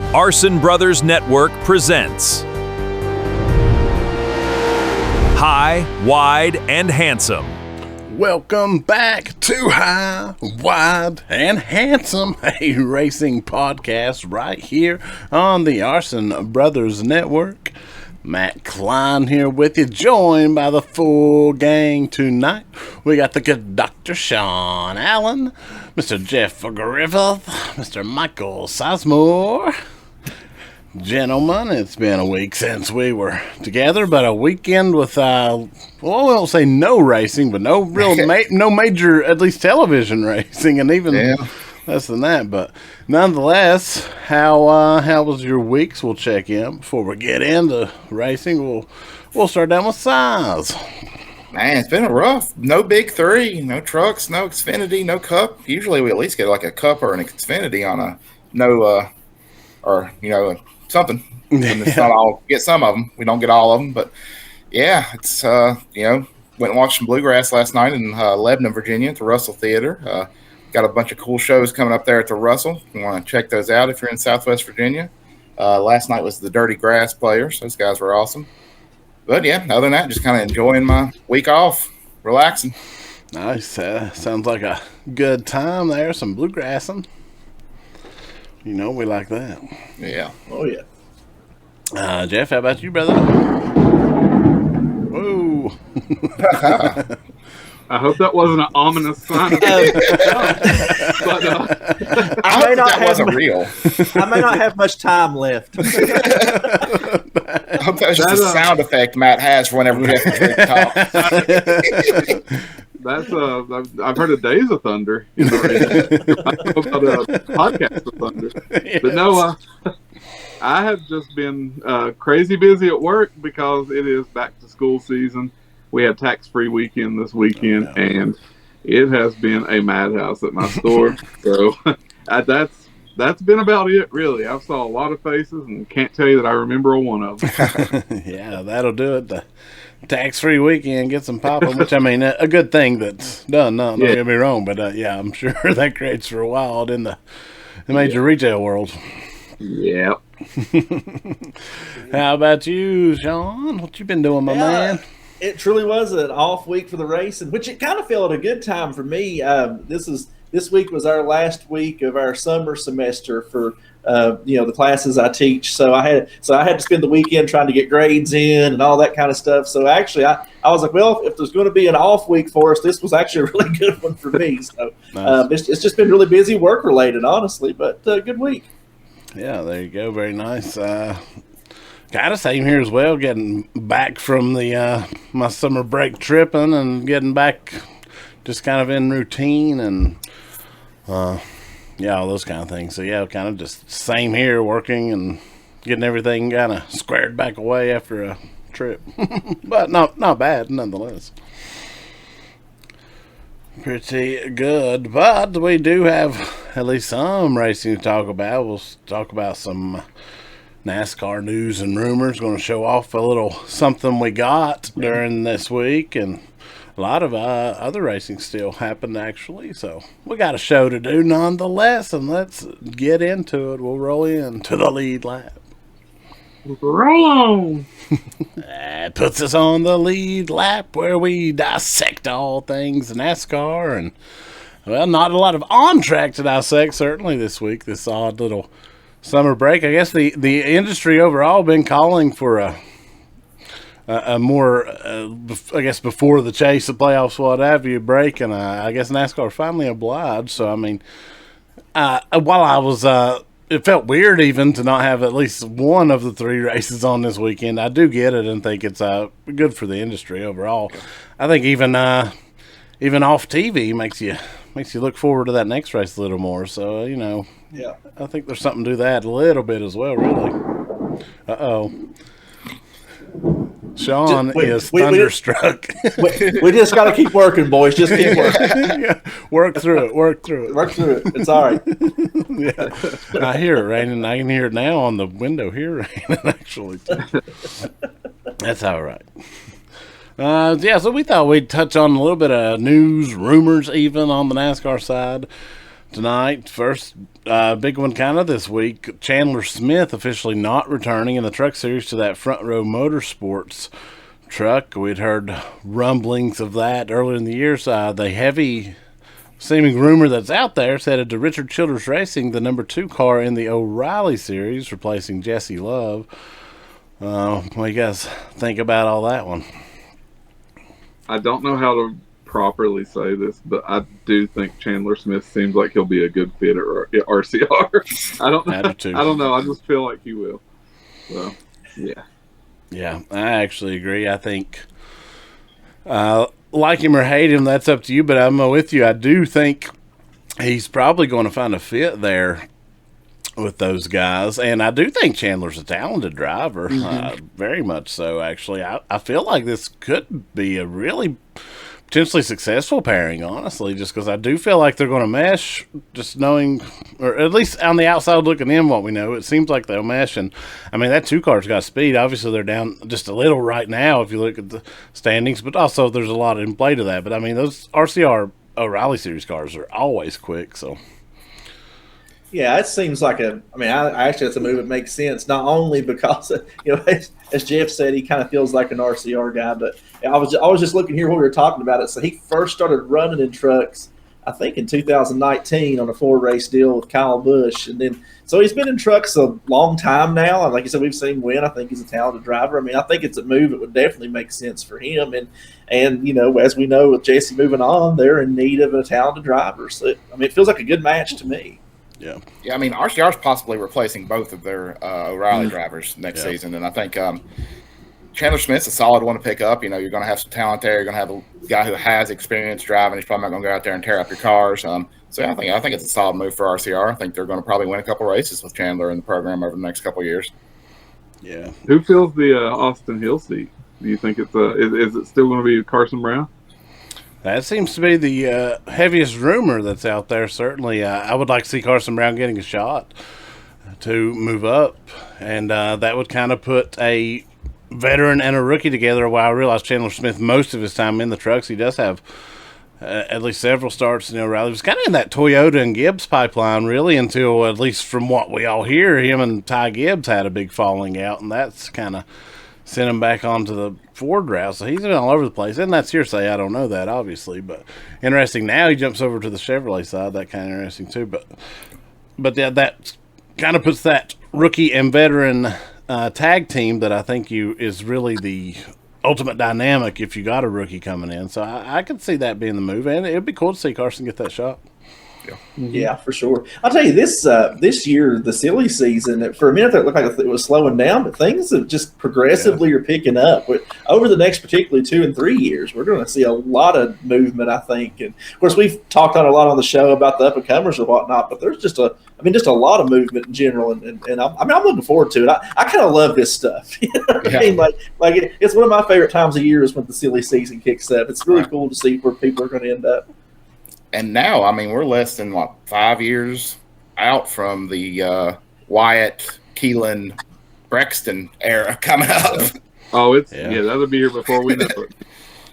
Arson Brothers Network presents High, Wide, and Handsome. Welcome back to High, Wide, and Handsome, a racing podcast right here on the Arson Brothers Network. Matt Klein here with you, joined by the full gang tonight. We got the good Dr. Shawn Allen, Mr. Jeff Griffith, Mr. Michael Sizemore. Gentlemen, it's been a week since we were together, but a weekend with, well, I won't say no racing, but no real, no major, at least television racing, and even less than that. But nonetheless, how was your weeks? We'll check in before we get into racing. We'll start down with size. Man, it's been a rough. No big three, no trucks, no Xfinity, no Cup. Usually we at least get like a Cup or an Xfinity on a something. And it's not all. Get some of them. We don't get all of them, but yeah, it's went and watched some bluegrass last night in Lebanon, Virginia, at the Russell Theater. Got a bunch of cool shows coming up there at the Russell. You want to check those out if you're in Southwest Virginia. Last night was the Dirty Grass Players. Those guys were awesome. But yeah, other than that, just kind of enjoying my week off, relaxing. Nice. Sounds like a good time there. Some bluegrassing. You know, we like that. Yeah. Oh, yeah. Jeff, how about you, brother? Whoa. I hope that wasn't an ominous sign. I hope that wasn't real. I may not have much time left. I hope that was just a sound effect Matt has for whenever Jeff talks. That's I've heard of Days of Thunder. You know, about a podcast of thunder. Yes. But no, I have just been crazy busy at work because it is back to school season. We had tax-free weekend this weekend, and it has been a madhouse at my store. So that's been about it, really. I've saw a lot of faces and can't tell you that I remember a one of them. Yeah, that'll do it. The tax-free weekend gets them popping, which, I mean, a good thing that's done. No, don't get me wrong, but I'm sure that creates for a while in the major retail world. Yep. How about you, Shawn? What you been doing, my man? It truly was an off week for the race, and which it kind of felt a good time for me. This week was our last week of our summer semester for the classes I teach. So I had to spend the weekend trying to get grades in and all that kind of stuff. So actually, I was like, well, if there's going to be an off week for us, this was actually a really good one for me. So nice. It's just been really busy work related, honestly, but good week. Yeah, there you go. Very nice. Kind of same here as well. Getting back from the my summer break tripping and getting back just kind of in routine and all those kind of things. So yeah, kind of just same here, working and getting everything kind of squared back away after a trip, but not bad nonetheless. Pretty good, but we do have at least some racing to talk about. We'll talk about some NASCAR news and rumors. Going to show off a little something we got during this week, and a lot of other racing still happened actually. So we got a show to do nonetheless, and let's get into it. We'll roll into the lead lap. Roll on. That puts us on the lead lap where we dissect all things NASCAR, and well, not a lot of on track to dissect certainly this week. This odd little summer break. I guess the industry overall been calling for a more, I guess, before the chase, the playoffs, what have you, break, and I guess NASCAR finally obliged. So, I mean, while I was, it felt weird even to not have at least one of the three races on this weekend. I do get it and think it's good for the industry overall. I think even off TV makes you look forward to that next race a little more. So, yeah, I think there's something to that a little bit as well, really. Uh-oh. Shawn is thunderstruck. We just got to keep working, boys. Just keep working. Yeah. Work through it. It's all right. Yeah. I hear it raining. I can hear it now on the window here raining, actually. That's all right. So we thought we'd touch on a little bit of news, rumors even on the NASCAR side. tonight. First big one kind of this week. Chandler Smith officially not returning in the Truck Series to that Front Row Motorsports truck. We'd heard rumblings of that earlier in the year. So the heavy seeming rumor that's out there is headed to Richard Childress Racing, the number 2 car in the O'Reilly Series, replacing Jesse Love. What do you guys think about all that one? I don't know how to properly say this, but I do think Chandler Smith seems like he'll be a good fit at RCR. I don't know. I just feel like he will. So, yeah. Yeah, I actually agree. I think, like him or hate him, that's up to you, but I'm with you. I do think he's probably going to find a fit there with those guys, and I do think Chandler's a talented driver, very much so, actually. I feel like this could be a really potentially successful pairing, honestly, just because I do feel like they're going to mesh, just knowing, or at least on the outside looking in what we know, it seems like they'll mesh. And I mean, that 2 car's got speed. Obviously, they're down just a little right now if you look at the standings, but also there's a lot in play to that. But I mean, those RCR O'Reilly Series cars are always quick, so. Yeah, it seems like I actually that's a move that makes sense, not only because, as Jeff said, he kind of feels like an RCR guy, but I was just looking here when we were talking about it. So he first started running in trucks, I think, in 2019 on a 4-race deal with Kyle Busch. And then, so he's been in trucks a long time now. And like you said, we've seen him win. I think he's a talented driver. I mean, I think it's a move that would definitely make sense for him. And as we know, with Jesse moving on, they're in need of a talented driver. So, it feels like a good match to me. Yeah. Yeah, I mean, RCR's possibly replacing both of their O'Reilly drivers next season. And I think Chandler Smith's a solid one to pick up. You're going to have some talent there. You're going to have a guy who has experience driving. He's probably not going to go out there and tear up your cars. So I think it's a solid move for RCR. I think they're going to probably win a couple races with Chandler in the program over the next couple of years. Yeah. Who fills the Austin Hill seat? Do you think it's is it still going to be Carson Brown? That seems to be the heaviest rumor that's out there. Certainly, I would like to see Carson Brown getting a shot to move up, and that would kind of put a veteran and a rookie together. While I realize Chandler Smith, most of his time in the trucks, he does have at least several starts in O'Reilly. He was kind of in that Toyota and Gibbs pipeline, really, until, at least from what we all hear, him and Ty Gibbs had a big falling out, and that's kind of sent him back onto the Ford route. So he's been all over the place. And that's hearsay. I don't know that, obviously. But interesting. Now he jumps over to the Chevrolet side. That kind of interesting, too. But yeah, that kind of puts that rookie and veteran tag team that I think is really the ultimate dynamic if you got a rookie coming in. So I could see that being the move. And it would be cool to see Carson get that shot. Yeah, for sure. I'll tell you, this year, the silly season, for a minute it looked like it was slowing down, but things have just progressively are picking up. Over the next particularly 2 and 3 years, we're going to see a lot of movement, I think. And of course, we've talked on a lot on the show about the up and comers or whatnot, but there's just a lot of movement in general. And I'm looking forward to it. I kind of love this stuff. You know what I mean? Like it's one of my favorite times of year is when the silly season kicks up. It's really cool to see where people are going to end up. And now, we're less than 5 years out from the Wyatt, Keelan, Brexton era coming up. Oh, that'll be here before we know it.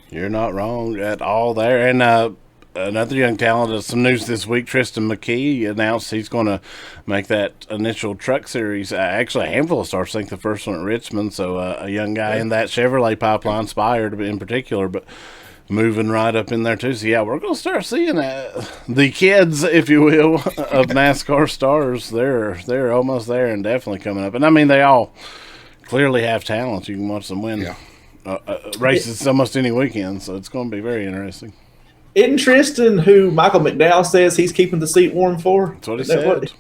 You're not wrong at all there. And another young talent, some news this week, Tristan McKee announced he's going to make that initial truck series. Actually, a handful of starts, I think the first one at Richmond. So a young guy in that Chevrolet pipeline, Spire in particular, but moving right up in there too. So yeah, we're going to start seeing the kids, if you will, of NASCAR stars. They're almost there and definitely coming up. And they all clearly have talent. You can watch them win races almost any weekend. So it's going to be very interesting. Isn't Tristan who Michael McDowell says he's keeping the seat warm for? That's what he said.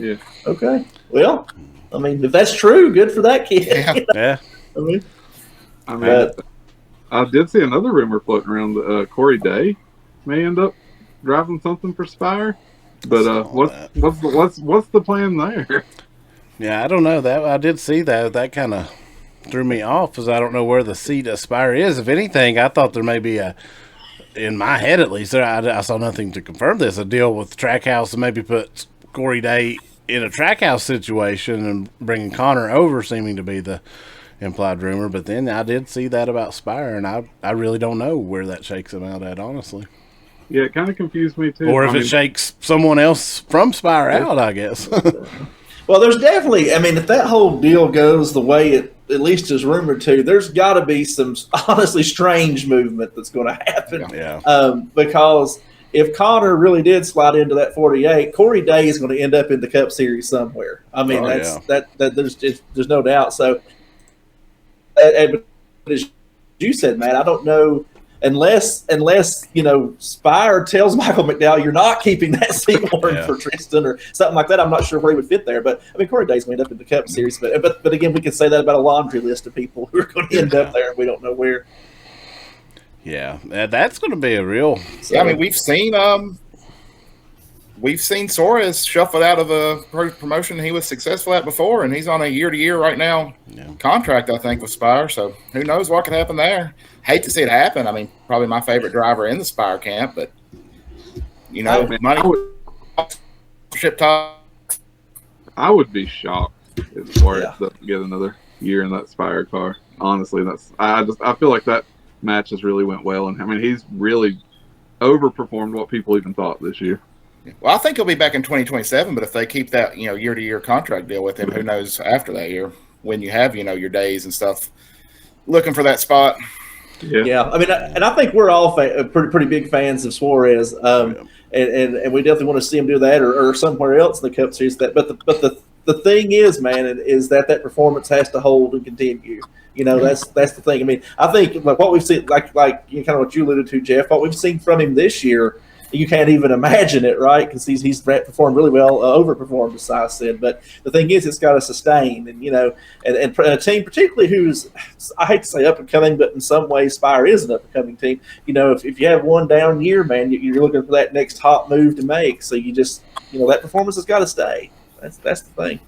Yeah. Okay. Well, if that's true, good for that kid. Yeah. I did see another rumor floating around that Corey Day may end up driving something for Spire. But what's the plan there? Yeah, I don't know. That I did see that. That kind of threw me off, because I don't know where the seat of Spire is. If anything, I thought there may be in my head at least, I saw nothing to confirm this, a deal with Trackhouse to maybe put Corey Day in a Trackhouse situation and bringing Connor over, seeming to be the implied rumor. But then I did see that about Spire, and I really don't know where that shakes him out at, honestly. Yeah, it kind of confused me too. Or if it shakes someone else from Spire out, I guess. Well, there's definitely, I mean, if that whole deal goes the way it at least is rumored to, there's got to be some honestly strange movement that's going to happen. Yeah. Because if Connor really did slide into that 48, Corey Day is going to end up in the Cup Series somewhere. I mean, that there's no doubt. So, and as you said, Matt, I don't know. Unless Spire tells Michael McDowell you're not keeping that seat warm for Tristan or something like that, I'm not sure where he would fit there. But I mean, Corey Day's going to end up in the Cup Series. But again, we could say that about a laundry list of people who are going to end up there, and we don't know where. Yeah, that's going to be a real. Yeah, I mean, we've seen Suarez shuffled out of a promotion he was successful at before, and he's on a year-to-year right now contract, I think, with Spire. So who knows what could happen there? Hate to see it happen. I mean, probably my favorite driver in the Spire camp, but money. I would be shocked if Suarez doesn't get another year in that Spire car. Honestly, I feel like that match has really went well, and I mean, he's really overperformed what people even thought this year. Well, I think he'll be back in 2027, but if they keep that, year-to-year contract deal with him, who knows after that year when you have, your days and stuff, looking for that spot. Yeah. I mean, and I think we're all pretty big fans of Suarez, and we definitely want to see him do that or somewhere else in the Cup Series. But the thing is, man, is that performance has to hold and continue. That's the thing. I mean, I think like what we've seen, like kind of what you alluded to, Jeff, what we've seen from him this year. You can't even imagine it, right? Because he's performed really well, overperformed, as I said. But the thing is, it's got to sustain, and and a team, particularly who's, I hate to say up and coming, but in some ways, Spire is an up and coming team. If you have one down year, man, you're looking for that next hot move to make. So you just, that performance has got to stay. That's the thing.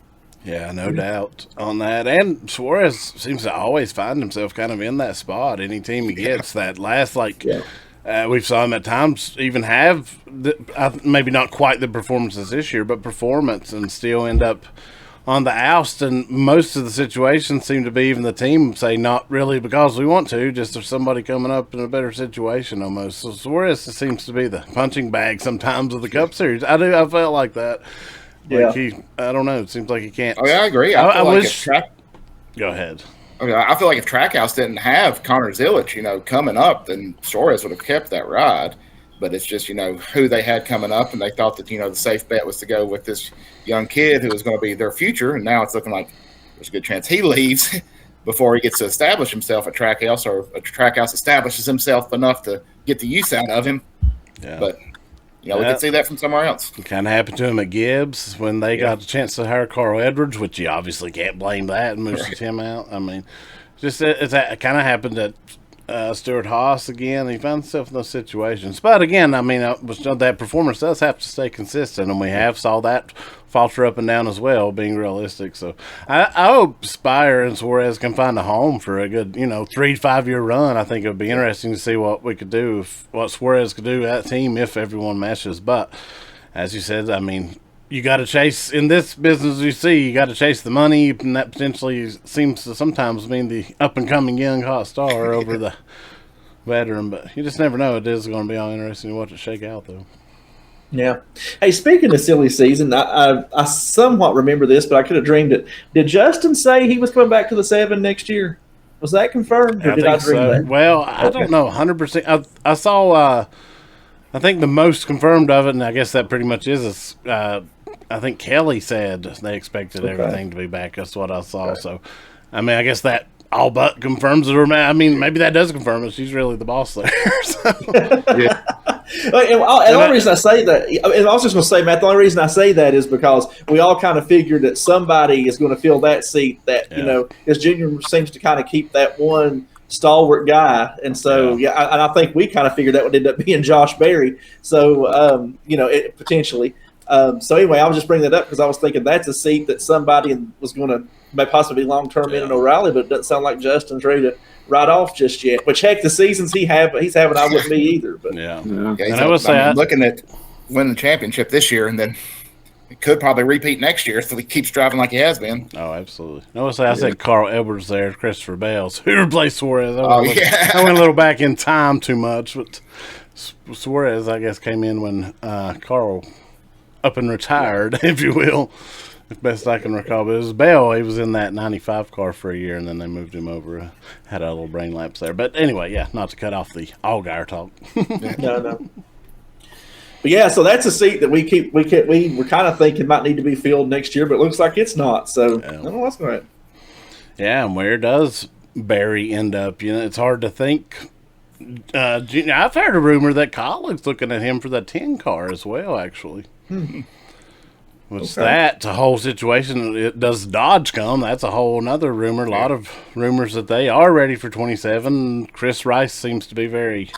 Yeah, no doubt on that. And Suarez seems to always find himself kind of in that spot. Any team he gets, that last we've saw him at times even have maybe not quite the performances this year, but performance, and still end up on the oust. And most of the situations seem to be, even the team say, not really because we want to, just there's somebody coming up in a better situation almost. So Suarez seems to be the punching bag sometimes of the Cup Series. I felt like that. I don't know. It seems like he can't. Oh, yeah, I agree. I wish. Go ahead. I feel like if Trackhouse didn't have Connor Zilic, coming up, then Suarez would have kept that ride. But it's just, who they had coming up, and they thought that, the safe bet was to go with this young kid who was going to be their future. And now it's looking like there's a good chance he leaves before he gets to establish himself at Trackhouse, or Trackhouse establishes himself enough to get the use out of him. Yeah. But, we could see that from somewhere else. It kind of happened to him at Gibbs when they got the chance to hire Carl Edwards, which you obviously can't blame that, and moves him out. I mean, it kind of happened at Stuart Haas again. He found himself in those situations. But again, I mean, that performance does have to stay consistent, and we have saw that falter up and down as well, being realistic. So I hope Spire and Suarez can find a home for a good, 3 to 5 year run. I think it would be interesting to see what we could do, what Suarez could do at that team if everyone meshes. But as you said, I mean, you got to chase in this business. You got to chase the money, and that potentially seems to sometimes mean the up and coming young hot star over the veteran. But you just never know. It is going to be all interesting to watch it shake out, though. Yeah. Hey, speaking of silly season, I somewhat remember this, but I could have dreamed it. Did Justin say he was coming back to the 7 next year? Was that confirmed, or did I dream that? Well, I don't know 100%. I saw. I think the most confirmed of it, and I guess that pretty much is. I think Kelly said they expected everything to be back. That's what I saw. Okay. So, I mean, I guess that all but confirms it. Or I mean, maybe that does confirm it. She's really the boss there. So. Yeah. And the only reason I say that, and I was just going to say, Matt, the only reason I say that is because we all kind of figured that somebody is going to fill that seat. That because Junior seems to kind of keep that one stalwart guy, and so and I think we kind of figured that would end up being Josh Berry. So it potentially. So anyway, I was just bringing that up because I was thinking that's a seat that somebody was going to possibly be long term in O'Reilly, but it doesn't sound like Justin's ready to write off just yet. Which heck, the seasons he's having, I wouldn't be either. But and I was looking at winning the championship this year, and then it could probably repeat next year if he keeps driving like he has been. Oh, absolutely. I said Carl Edwards there, Christopher Bales, who replaced Suarez. I went a little back in time too much, but Suarez, I guess, came in when Carl up and retired, if you will, as best I can recall. But it was Bell. He was in that 95 car for a year, and then they moved him over. Had a little brain lapse there. But anyway, yeah, not to cut off the Allgaier talk. No. But yeah, so that's a seat that we were kind of thinking might need to be filled next year, but it looks like it's not. So I don't know what's going to happen. Yeah, and where does Barry end up? It's hard to think. I've heard a rumor that Colleague's looking at him for the 10 car as well, actually. That's a whole situation. Does Dodge come? That's a whole other rumor. A lot of rumors that they are ready for 27. Chris Rice seems to be very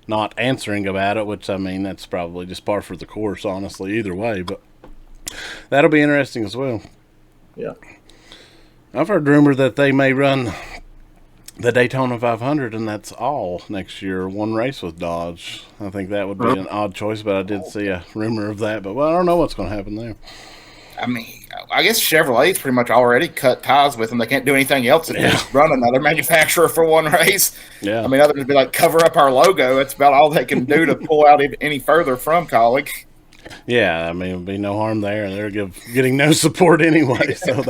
not answering about it, which, I mean, that's probably just par for the course, honestly, either way. But that'll be interesting as well. Yeah. I've heard rumor that they may run the Daytona 500, and that's all next year. One race with Dodge. I think that would be an odd choice, but I did see a rumor of that. But I don't know what's going to happen there. I mean, I guess Chevrolet's pretty much already cut ties with them. They can't do anything else than just run another manufacturer for one race. Yeah. I mean, other than be like, cover up our logo, that's about all they can do to pull out any further from Colleague. Yeah, I mean, there'd be no harm there. They're getting no support anyway, so I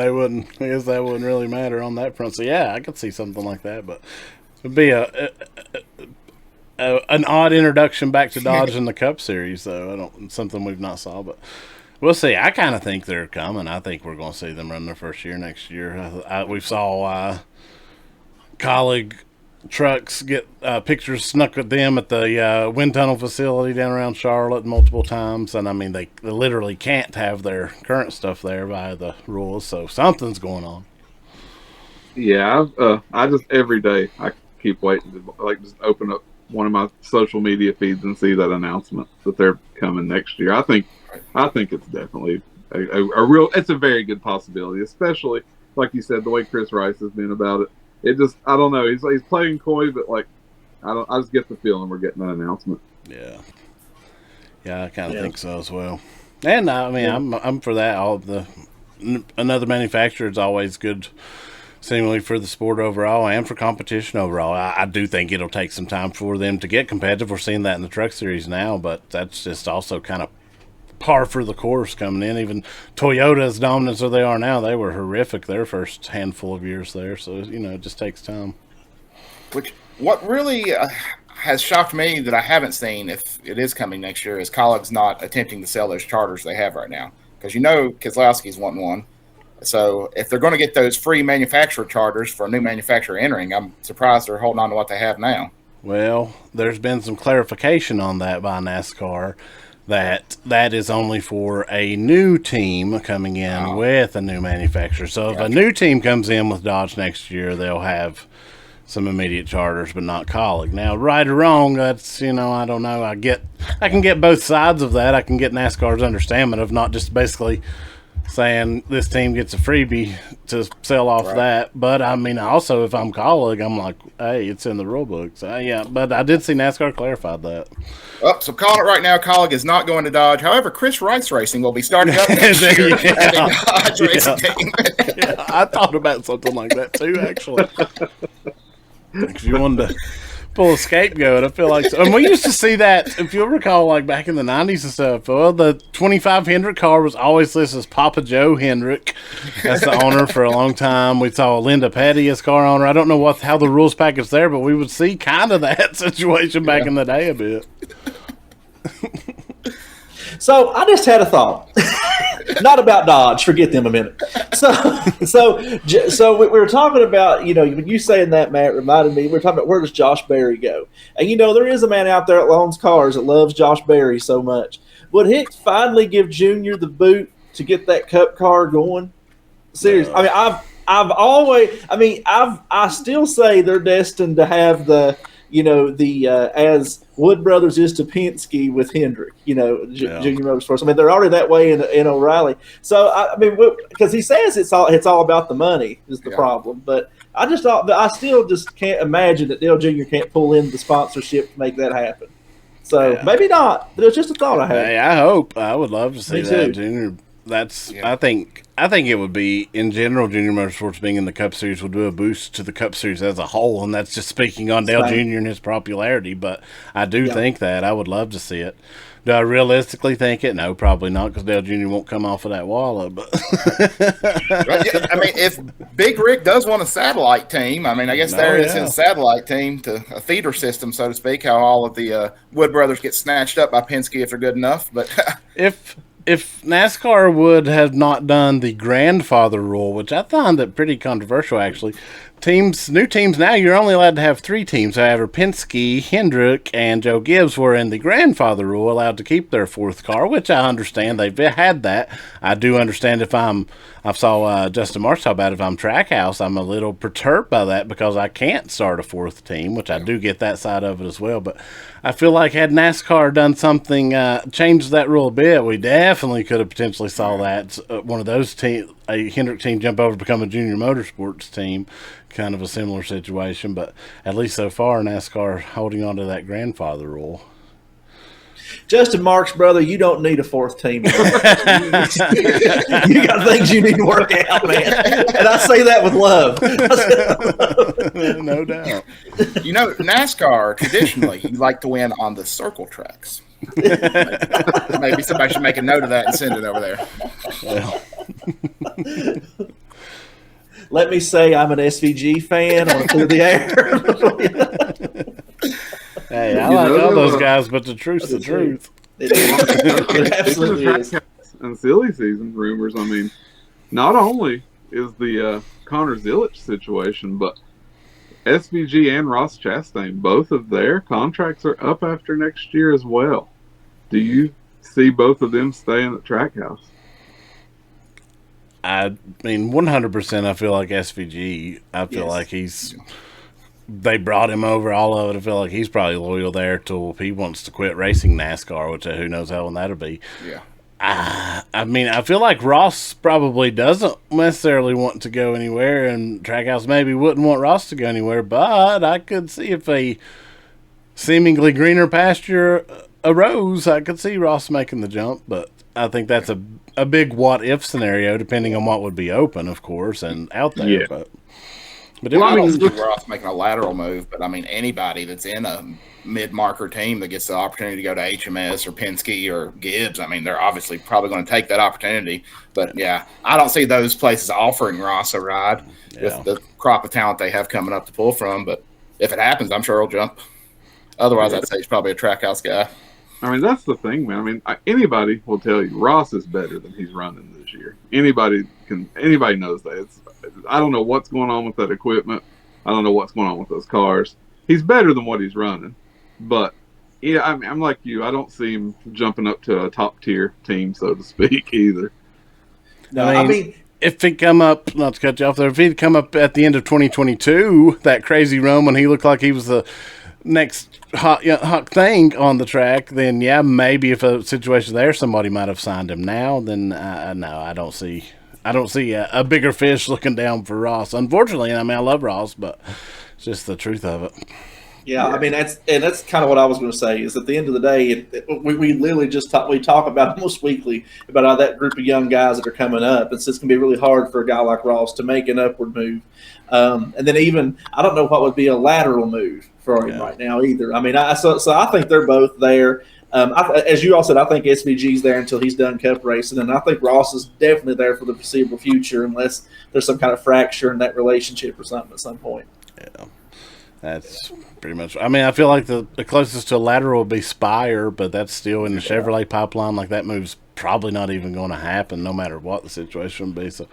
guess that wouldn't really matter on that front. So, yeah, I could see something like that, but it'd be an odd introduction back to Dodge in the Cup Series, though. Something we've not saw, but we'll see. I kind of think they're coming. I think we're going to see them run their first year next year. We saw Colleague trucks get pictures snuck with them at the wind tunnel facility down around Charlotte multiple times, and I mean they literally can't have their current stuff there by the rules, so something's going on. Yeah, I just every day I keep waiting to just open up one of my social media feeds and see that announcement that they're coming next year. I think it's definitely it's a very good possibility, especially like you said, the way Chris Rice has been about it. It just, I don't know. He's playing coy, but I just get the feeling we're getting that announcement. Yeah, I kind of think so as well. And I mean, I'm for that. Another manufacturer is always good, seemingly for the sport overall and for competition overall. I do think it'll take some time for them to get competitive. We're seeing that in the Truck Series now, but that's just also kind of par for the course coming in. Even Toyota, as dominant as they are now, they were horrific their first handful of years there. So, it just takes time. What really has shocked me that I haven't seen, if it is coming next year, is Colleague's not attempting to sell those charters they have right now. Because Keselowski's wanting one. So if they're going to get those free manufacturer charters for a new manufacturer entering, I'm surprised they're holding on to what they have now. Well, there's been some clarification on that by NASCAR. That is only for a new team coming in with a new manufacturer. So if a new team comes in with Dodge next year, they'll have some immediate charters, but not Colleague. Now, right or wrong, that's, I don't know. I can get both sides of that. I can get NASCAR's understanding of not just basically saying this team gets a freebie to sell off that. But, I mean, also, if I'm Colleague, I'm like, hey, it's in the rule book. So, yeah, but I did see NASCAR clarified that. So calling it right now, Colleague is not going to Dodge. However, Chris Rice Racing will be starting up next year at a Dodge racing team. I thought about something like that too, actually. Because you wanted to pull a scapegoat, I feel like. And we used to see that, if you'll recall, like back in the 90s and stuff. Well, the 25 Hendrick car was always listed as Papa Joe Hendrick. That's the owner for a long time. We saw Linda Petty as car owner. I don't know how the rules package there, but we would see kind of that situation back in the day a bit. So I just had a thought, not about Dodge. Forget them a minute. So we were talking about, when you saying that, Matt, reminded me. We were talking about where does Josh Berry go, and there is a man out there that loans cars that loves Josh Berry so much. Would he finally give Junior the boot to get that Cup car going? Seriously, I mean, I still say they're destined to have the. As Wood Brothers is to Penske with Hendrick, Junior Motorsports. I mean, they're already that way in O'Reilly. So, I mean, because he says it's all about the money is the problem. But I still just can't imagine that Dale Jr. can't pull in the sponsorship to make that happen. So, maybe not. But it's just a thought I had. Hey, I hope. I would love to see that. Junior I think it would be, in general, junior motorsports being in the Cup Series would do a boost to the Cup Series as a whole, and that's just speaking on Dale Jr. and his popularity. But I do think that I would love to see it. Do I realistically think it? No, probably not, because Dale Jr. won't come off of that wallow. But I mean, if Big Rick does want a satellite team, I mean, I guess is his satellite team, to a feeder system, so to speak. How all of the Wood brothers get snatched up by Penske if they're good enough. But if NASCAR would have not done the grandfather rule, which I found that pretty controversial, actually. New teams now, you're only allowed to have 3 teams. However, Penske, Hendrick, and Joe Gibbs were in the grandfather rule, allowed to keep their 4th car, which I understand. They've had that. I do understand I saw Justin Marsh talk about if I'm Trackhouse, I'm a little perturbed by that because I can't start a 4th team, which I do get that side of it as well. But I feel like had NASCAR done something, changed that rule a bit, we definitely could have potentially saw that one of those teams, a Hendrick team, jump over to become a junior motorsports team. Kind of a similar situation, but at least so far, NASCAR holding on to that grandfather rule. Justin Marks, brother, you don't need a 4th team. You got things you need to work out, man. And I say that with love. No doubt. You know, NASCAR, traditionally, you like to win on the circle tracks. Maybe somebody should make a note of that and send it over there. Well. Let me say I'm an SVG fan. I want to clear the air. Hey, I like all those guys, but the truth's the truth. It absolutely is. And silly season rumors, I mean, not only is the Connor Zilic situation, but SVG and Ross Chastain, both of their contracts are up after next year as well. Do you see both of them staying at Trackhouse? I mean, 100%. I feel like SVG. I feel like they brought him over, all of it. I feel like he's probably loyal there till he wants to quit racing NASCAR, which who knows how long that'll be. Yeah. I mean, I feel like Ross probably doesn't necessarily want to go anywhere, and Trackhouse maybe wouldn't want Ross to go anywhere, but I could see if a seemingly greener pasture arose, I could see Ross making the jump, but I think that's a big what-if scenario, depending on what would be open, of course, and out there. Yeah. But I don't see Ross making a lateral move, but I mean, anybody that's in a mid-marker team that gets the opportunity to go to HMS or Penske or Gibbs, I mean, they're obviously probably going to take that opportunity. But, yeah, I don't see those places offering Ross a ride with the crop of talent they have coming up to pull from. But if it happens, I'm sure he'll jump. Otherwise, I'd say he's probably a Trackhouse guy. I mean, that's the thing, man. I mean, anybody will tell you Ross is better than he's running this year. Anybody knows that. I don't know what's going on with that equipment. I don't know what's going on with those cars. He's better than what he's running. But, yeah, I mean, I'm like you. I don't see him jumping up to a top-tier team, so to speak, either. No, I mean, if he'd come up, not to cut you off there, if he'd come up at the end of 2022, that crazy run when he looked like he was the next hot thing on the track, then yeah, maybe if a situation there, somebody might have signed him now. Then no, I don't see a bigger fish looking down for Ross. Unfortunately, I mean, I love Ross, but it's just the truth of it. Yeah, I mean that's kind of what I was going to say. Is at the end of the day, we literally just talk about almost weekly about how that group of young guys that are coming up. It's just going to be really hard for a guy like Ross to make an upward move, and then even I don't know what would be a lateral move for him right now either. I mean, so I think they're both there. As you all said, I think SVG's there until he's done Cup racing, and I think Ross is definitely there for the foreseeable future unless there's some kind of fracture in that relationship or something at some point. Yeah. That's pretty much. I mean, I feel like the closest to a lateral would be Spire, but that's still in the Chevrolet pipeline. Like that move's probably not even going to happen, no matter what the situation would be. So,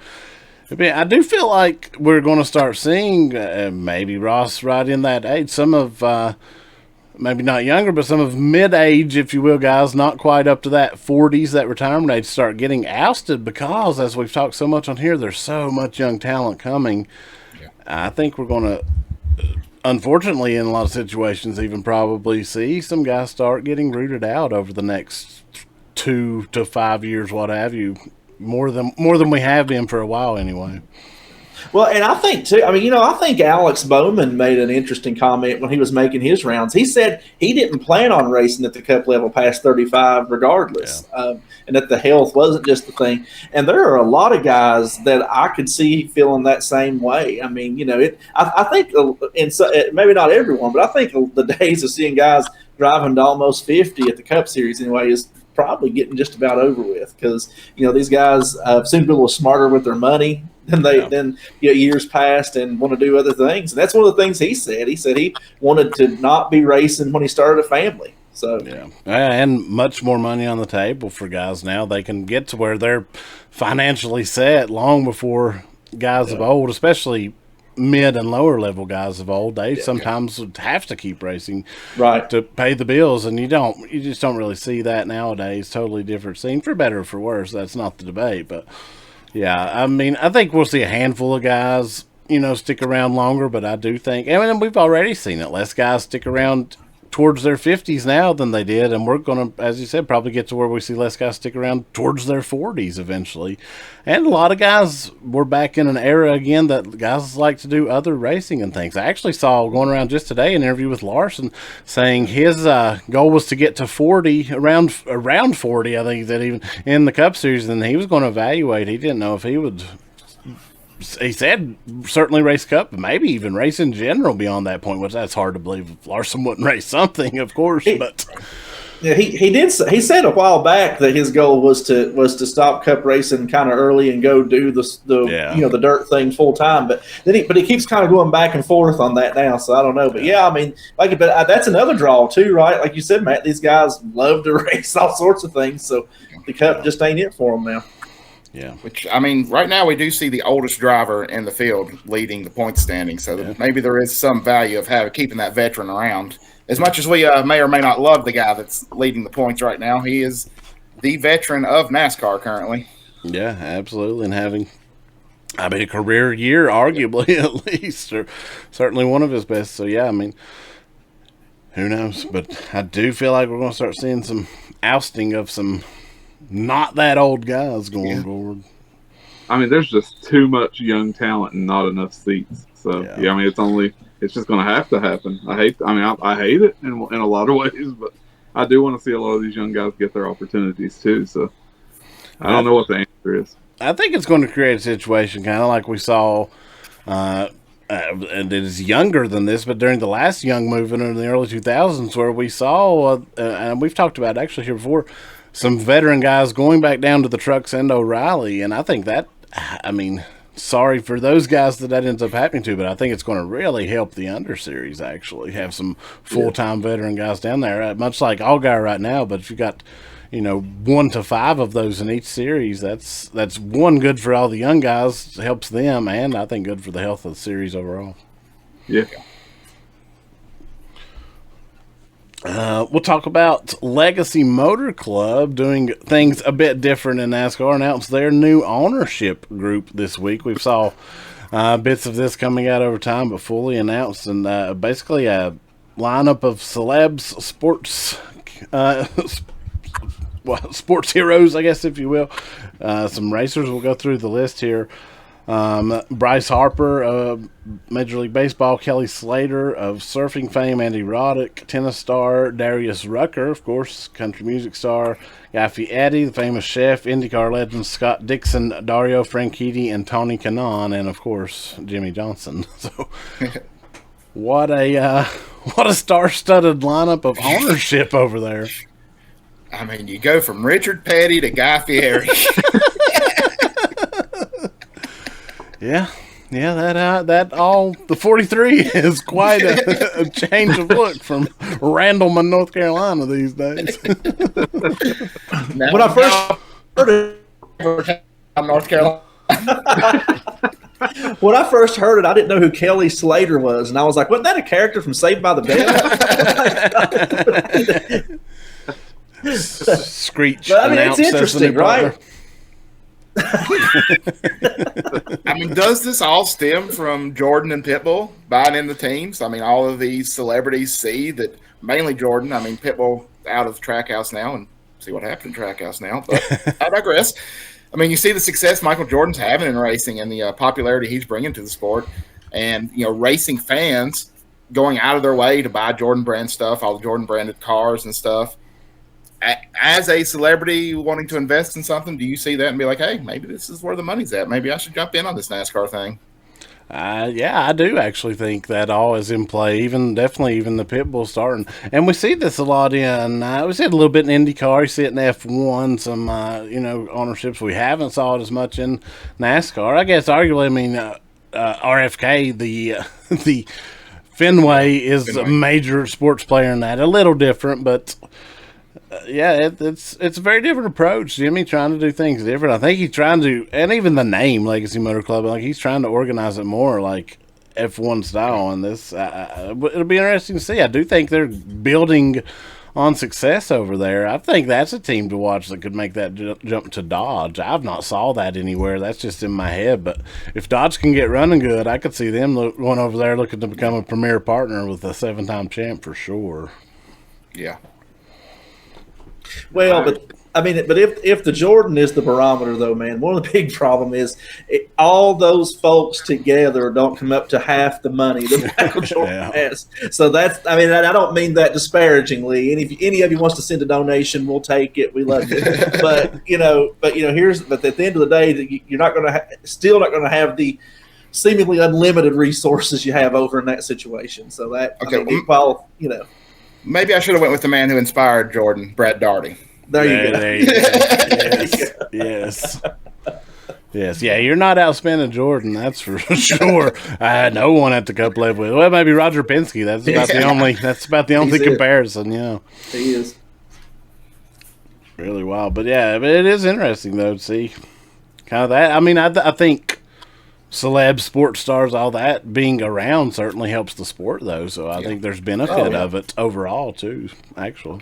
I do feel like we're going to start seeing maybe Ross right in that age. Some of maybe not younger, but some of mid-age, if you will, guys, not quite up to that 40s, that retirement age, start getting ousted because, as we've talked so much on here, there's so much young talent coming. Yeah. I think we're going to. Unfortunately, in a lot of situations, even probably see some guys start getting rooted out over the next 2 to 5 years, what have you, more than we have been for a while anyway. Well, and I think too. I mean, I think Alex Bowman made an interesting comment when he was making his rounds. He said he didn't plan on racing at the Cup level past 35, regardless, and that the health wasn't just the thing. And there are a lot of guys that I could see feeling that same way. I mean, I think, maybe not everyone, but I think the days of seeing guys driving to almost 50 at the Cup Series anyway is probably getting just about over with, because these guys seem to be a little smarter with their money than years past, and want to do other things. And that's one of the things he said. He said he wanted to not be racing when he started a family. So and much more money on the table for guys now. They can get to where they're financially set long before guys of old, especially mid and lower level guys of old. They sometimes would have to keep racing to pay the bills, and you just don't really see that nowadays. Totally different scene, for better or for worse. That's not the debate, but I mean, I think we'll see a handful of guys stick around longer, but I do think, and we've already seen it, less guys stick around towards their 50s now than they did, and we're going to, as you said, probably get to where we see less guys stick around towards their 40s eventually. And a lot of guys, we're back in an era again that guys like to do other racing and things. I actually saw, going around just today, an interview with Larson saying his goal was to get to 40, around 40, I think, that even in the Cup Series, and he was going to evaluate. He didn't know if he would. He said certainly race Cup, but maybe even race in general beyond that point, which that's hard to believe. Larson wouldn't race something, of course, but he did. He said a while back that his goal was to stop Cup racing kind of early and go do the dirt thing full time. But he keeps kind of going back and forth on that now. So I don't know. But I mean, but that's another draw too, right? Like you said, Matt, these guys love to race all sorts of things. So the Cup just ain't it for them now. Yeah. Which, I mean, right now we do see the oldest driver in the field leading the point standing, so maybe there is some value of keeping that veteran around. As much as we may or may not love the guy that's leading the points right now, he is the veteran of NASCAR currently. Yeah, absolutely, and having, a career year, arguably at least, or certainly one of his best. So I mean, who knows? But I do feel like we're going to start seeing some ousting of some not that old guys going forward. I mean, there's just too much young talent and not enough seats. So I mean, it's just going to have to happen. I hate it in a lot of ways, but I do want to see a lot of these young guys get their opportunities too. So I don't know what the answer is. I think it's going to create a situation kind of like we saw, and it is younger than this, but during the last Young movement in the early 2000s, where we saw, and we've talked about it actually here before, some veteran guys going back down to the trucks and O'Reilly, and I think that, sorry for those guys that ends up happening to, but I think it's going to really help the Underseries actually have some full-time veteran guys down there, much like Allgaier right now. But if you got 1 to 5 of those in each series, that's one, good for all the young guys, helps them, and I think good for the health of the series overall. Yeah. We'll talk about Legacy Motor Club doing things a bit different in NASCAR, announced their new ownership group this week. We saw bits of this coming out over time, but fully announced, and basically a lineup of celebs, sports heroes, I guess, if you will. Some racers. We'll go through the list here. Bryce Harper, Major League Baseball, Kelly Slater of surfing fame, Andy Roddick, tennis star Darius Rucker, of course, country music star Guy Fieri, the famous chef, IndyCar legends Scott Dixon, Dario Franchitti, and Tony Kanaan, and of course Jimmy Johnson. So, what a star-studded lineup of ownership over there. I mean, you go from Richard Petty to Guy Fieri. Yeah, that all the 43 is quite a change of look from Randleman, North Carolina these days. When I first heard it, North Carolina. When I first heard it, I didn't know who Kelly Slater was, and I was like, "Wasn't that a character from Saved by the Bell?" Screech. But, I mean, it's interesting, right? I mean, does this all stem from Jordan and Pitbull buying in the teams? I mean, all of these celebrities see that, mainly Jordan. I mean, Pitbull out of Trackhouse now, and see what happened in Trackhouse now. But I digress. I mean, you see the success Michael Jordan's having in racing and the popularity he's bringing to the sport, and racing fans going out of their way to buy Jordan brand stuff, all the Jordan branded cars and stuff. As a celebrity wanting to invest in something, do you see that and be like, hey, maybe this is where the money's at? Maybe I should jump in on this NASCAR thing. Yeah, I do actually think that all is in play. Definitely even the pit bull starting, and we see this a lot in. We see it a little bit in IndyCar. You see it in F1. Some ownerships we haven't saw it as much in NASCAR. I guess arguably, I mean, RFK, the Fenway is a major sports player in that. A little different, but. It's a very different approach. Jimmy trying to do things different. I think he's trying to, and even the name Legacy Motor Club, like he's trying to organize it more like F1 style. And this, it'll be interesting to see. I do think they're building on success over there. I think that's a team to watch that could make that jump to Dodge. I've not saw that anywhere. That's just in my head. But if Dodge can get running good, I could see them going over there looking to become a premier partner with a 7-time champ for sure. Yeah. Well, but if the Jordan is the barometer, though, man, one of the big problem is all those folks together don't come up to half the money that Michael Jordan has. So I don't mean that disparagingly. Any of you wants to send a donation, we'll take it. We love you. but at the end of the day, you're not going to still not going to have the seemingly unlimited resources you have over in that situation. So that Maybe I should have went with the man who inspired Jordan, Brad Daugherty. There you go. Yes. Yeah, you're not outspending Jordan, that's for sure. I had no one at the Cup level with. Well, maybe Roger Penske. That's about the only comparison. Yeah, he is really wild. But it is interesting though to see kind of that. I mean, I think celebs, sports stars, all that being around certainly helps the sport, though. So I think there's benefit of it overall, too, actually.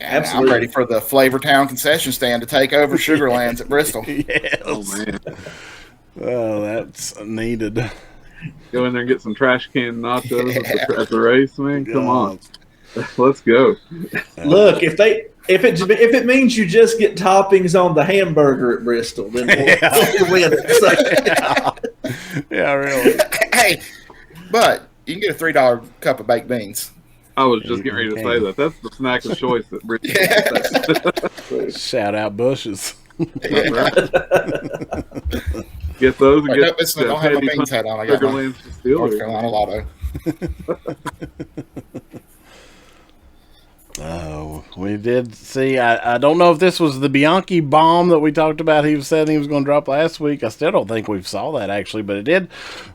Absolutely. I'm ready for the Flavortown concession stand to take over Sugarlands at Bristol. Yes. Oh, man. Oh, that's needed. Go in there and get some trash can nachos at the race, man. Come on. Let's go. Look, if it means you just get toppings on the hamburger at Bristol, then we'll win it. Yeah, really. Hey, but you can get a $3 cup of baked beans. I was just getting ready to say that. That's the snack of choice at Bristol. Shout out Bush's. Get those and get I don't have my beans hat on. I got my North Carolina Lotto. We did see. I don't know if this was the Bianchi bomb that we talked about. He said he was going to drop last week. I still don't think we saw that actually, but it did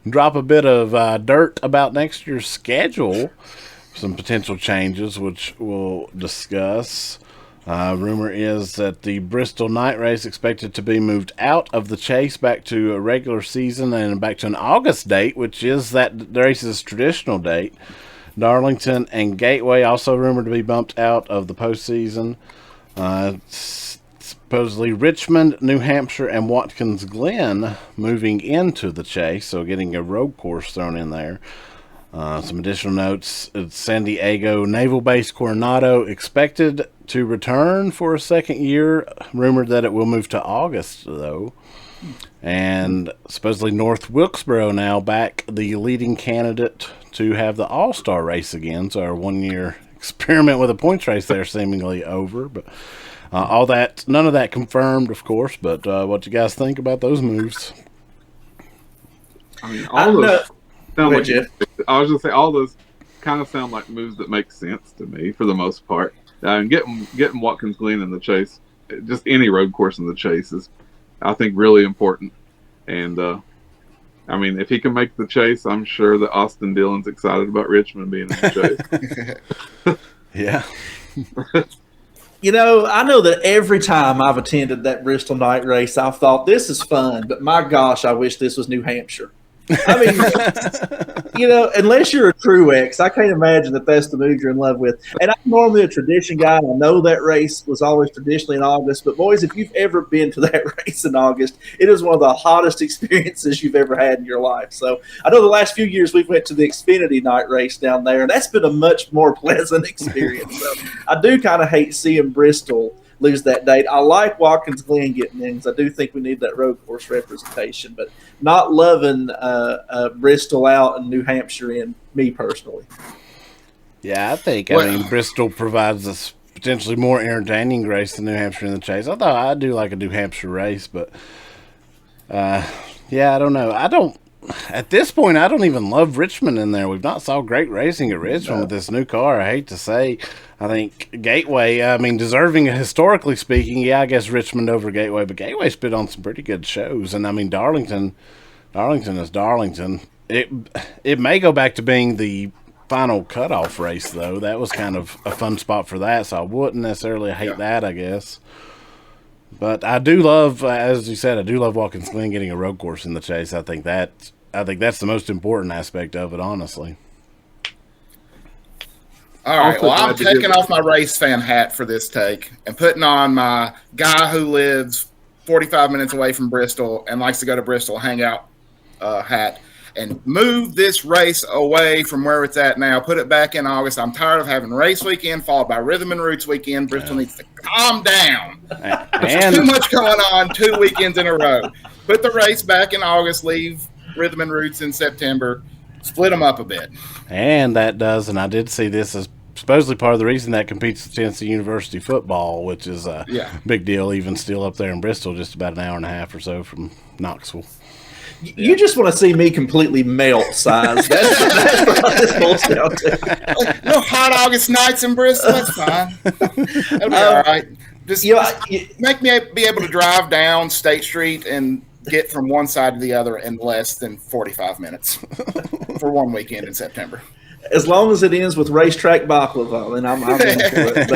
drop a bit of dirt about next year's schedule, some potential changes, which we'll discuss. Rumor is that the Bristol Night Race expected to be moved out of the chase back to a regular season and back to an August date, which is that the race's traditional date. Darlington and Gateway also rumored to be bumped out of the postseason. Supposedly Richmond, New Hampshire, and Watkins Glen moving into the chase, so getting a road course thrown in there. Some additional notes. San Diego Naval Base Coronado expected to return for a second year. Rumored that it will move to August, though. And supposedly North Wilkesboro now back the leading candidate to have the All-Star race again. So our 1-year experiment with a points race there seemingly over. But all that, none of that confirmed, of course. But what do you guys think about those moves? I mean, all those sound like, I was going to say, all those kind of sound like moves that make sense to me for the most part. And getting Watkins Glen in the chase, just any road course in the chase is, I think, really important. And I mean, if he can make the chase, I'm sure that Austin Dillon's excited about Richmond being in the chase. Yeah. You know, I know that every time I've attended that Bristol Night Race, I've thought, this is fun, but my gosh, I wish this was New Hampshire. I mean, you know, unless you're a Truex, I can't imagine that that's the move you're in love with. And I'm normally a tradition guy, and I know that race was always traditionally in August. But, boys, if you've ever been to that race in August, it is one of the hottest experiences you've ever had in your life. So I know the last few years we've went to the Xfinity Night Race down there, and that's been a much more pleasant experience. So I do kind of hate seeing Bristol lose that date. I like Watkins Glen getting in because I do think we need that road course representation, but not loving Bristol out and New Hampshire in, me personally. Yeah, I mean, Bristol provides us potentially more entertaining race than New Hampshire in the Chase. I thought I do like a New Hampshire race, but yeah, I don't know. At this point, I don't even love Richmond in there. We've not saw great racing at Richmond with this new car. I hate to say. I think Gateway, I mean, deserving, historically speaking, yeah, I guess Richmond over Gateway, but Gateway's been on some pretty good shows. And I mean, Darlington is Darlington. It may go back to being the final cutoff race, though. That was kind of a fun spot for that, so I wouldn't necessarily hate that, I guess. But I do love, as you said, I do love Watkins Glen getting a road course in the Chase. I think that's the most important aspect of it, honestly. All right, well, I'm taking off my race fan hat for this take and putting on my guy who lives 45 minutes away from Bristol and likes to go to Bristol hang out hat, and move this race away from where it's at now. Put it back in August. I'm tired of having race weekend followed by Rhythm and Roots weekend. Bristol needs to calm down. There's too much going on 2 weekends in a row. Put the race back in August. Leave Rhythm and Roots in September. Split them up a bit. And that does, and I did see this as supposedly part of the reason that competes with Tennessee University football, which is a big deal, even still up there in Bristol, just about an hour and a half or so from Knoxville. You just want to see me completely melt, size. That's what this boils down to. No hot August nights in Bristol. That's fine. That'll be all right. Just make me be able to drive down State Street and get from one side to the other in less than 45 minutes for one weekend in September. As long as it ends with racetrack baklava, then I'm in for it.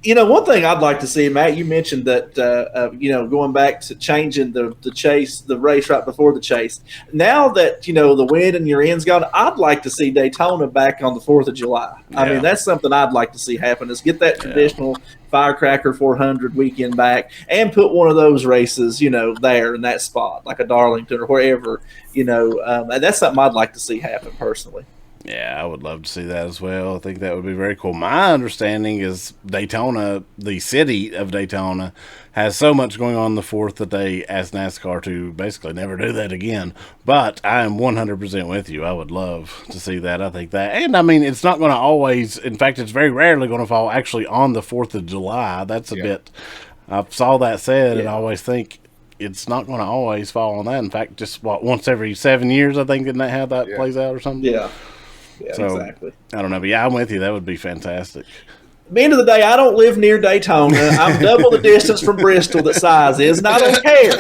But one thing I'd like to see, Matt, you mentioned that going back to changing the Chase, the race right before the Chase. Now that the wind and your end's gone, I'd like to see Daytona back on the 4th of July. Yeah. I mean, that's something I'd like to see happen. Is get that traditional Firecracker 400 weekend back and put one of those races, there in that spot, like a Darlington or wherever. And that's something I'd like to see happen personally. Yeah, I would love to see that as well. I think that would be very cool. My understanding is Daytona, the city of Daytona, has so much going on the 4th that they asked NASCAR to basically never do that again. But I am 100% with you. I would love to see that. I think that. And, I mean, it's not going to always – in fact, it's very rarely going to fall actually on the 4th of July. That's a bit – I saw that said, and I always think – it's not going to always fall on that. In fact, just once every 7 years, I think, isn't that how that plays out or something? Yeah. Yeah, so, exactly. I don't know, but yeah, I'm with you. That would be fantastic. At the end of the day, I don't live near Daytona. I'm double the distance from Bristol that size is, and I don't care.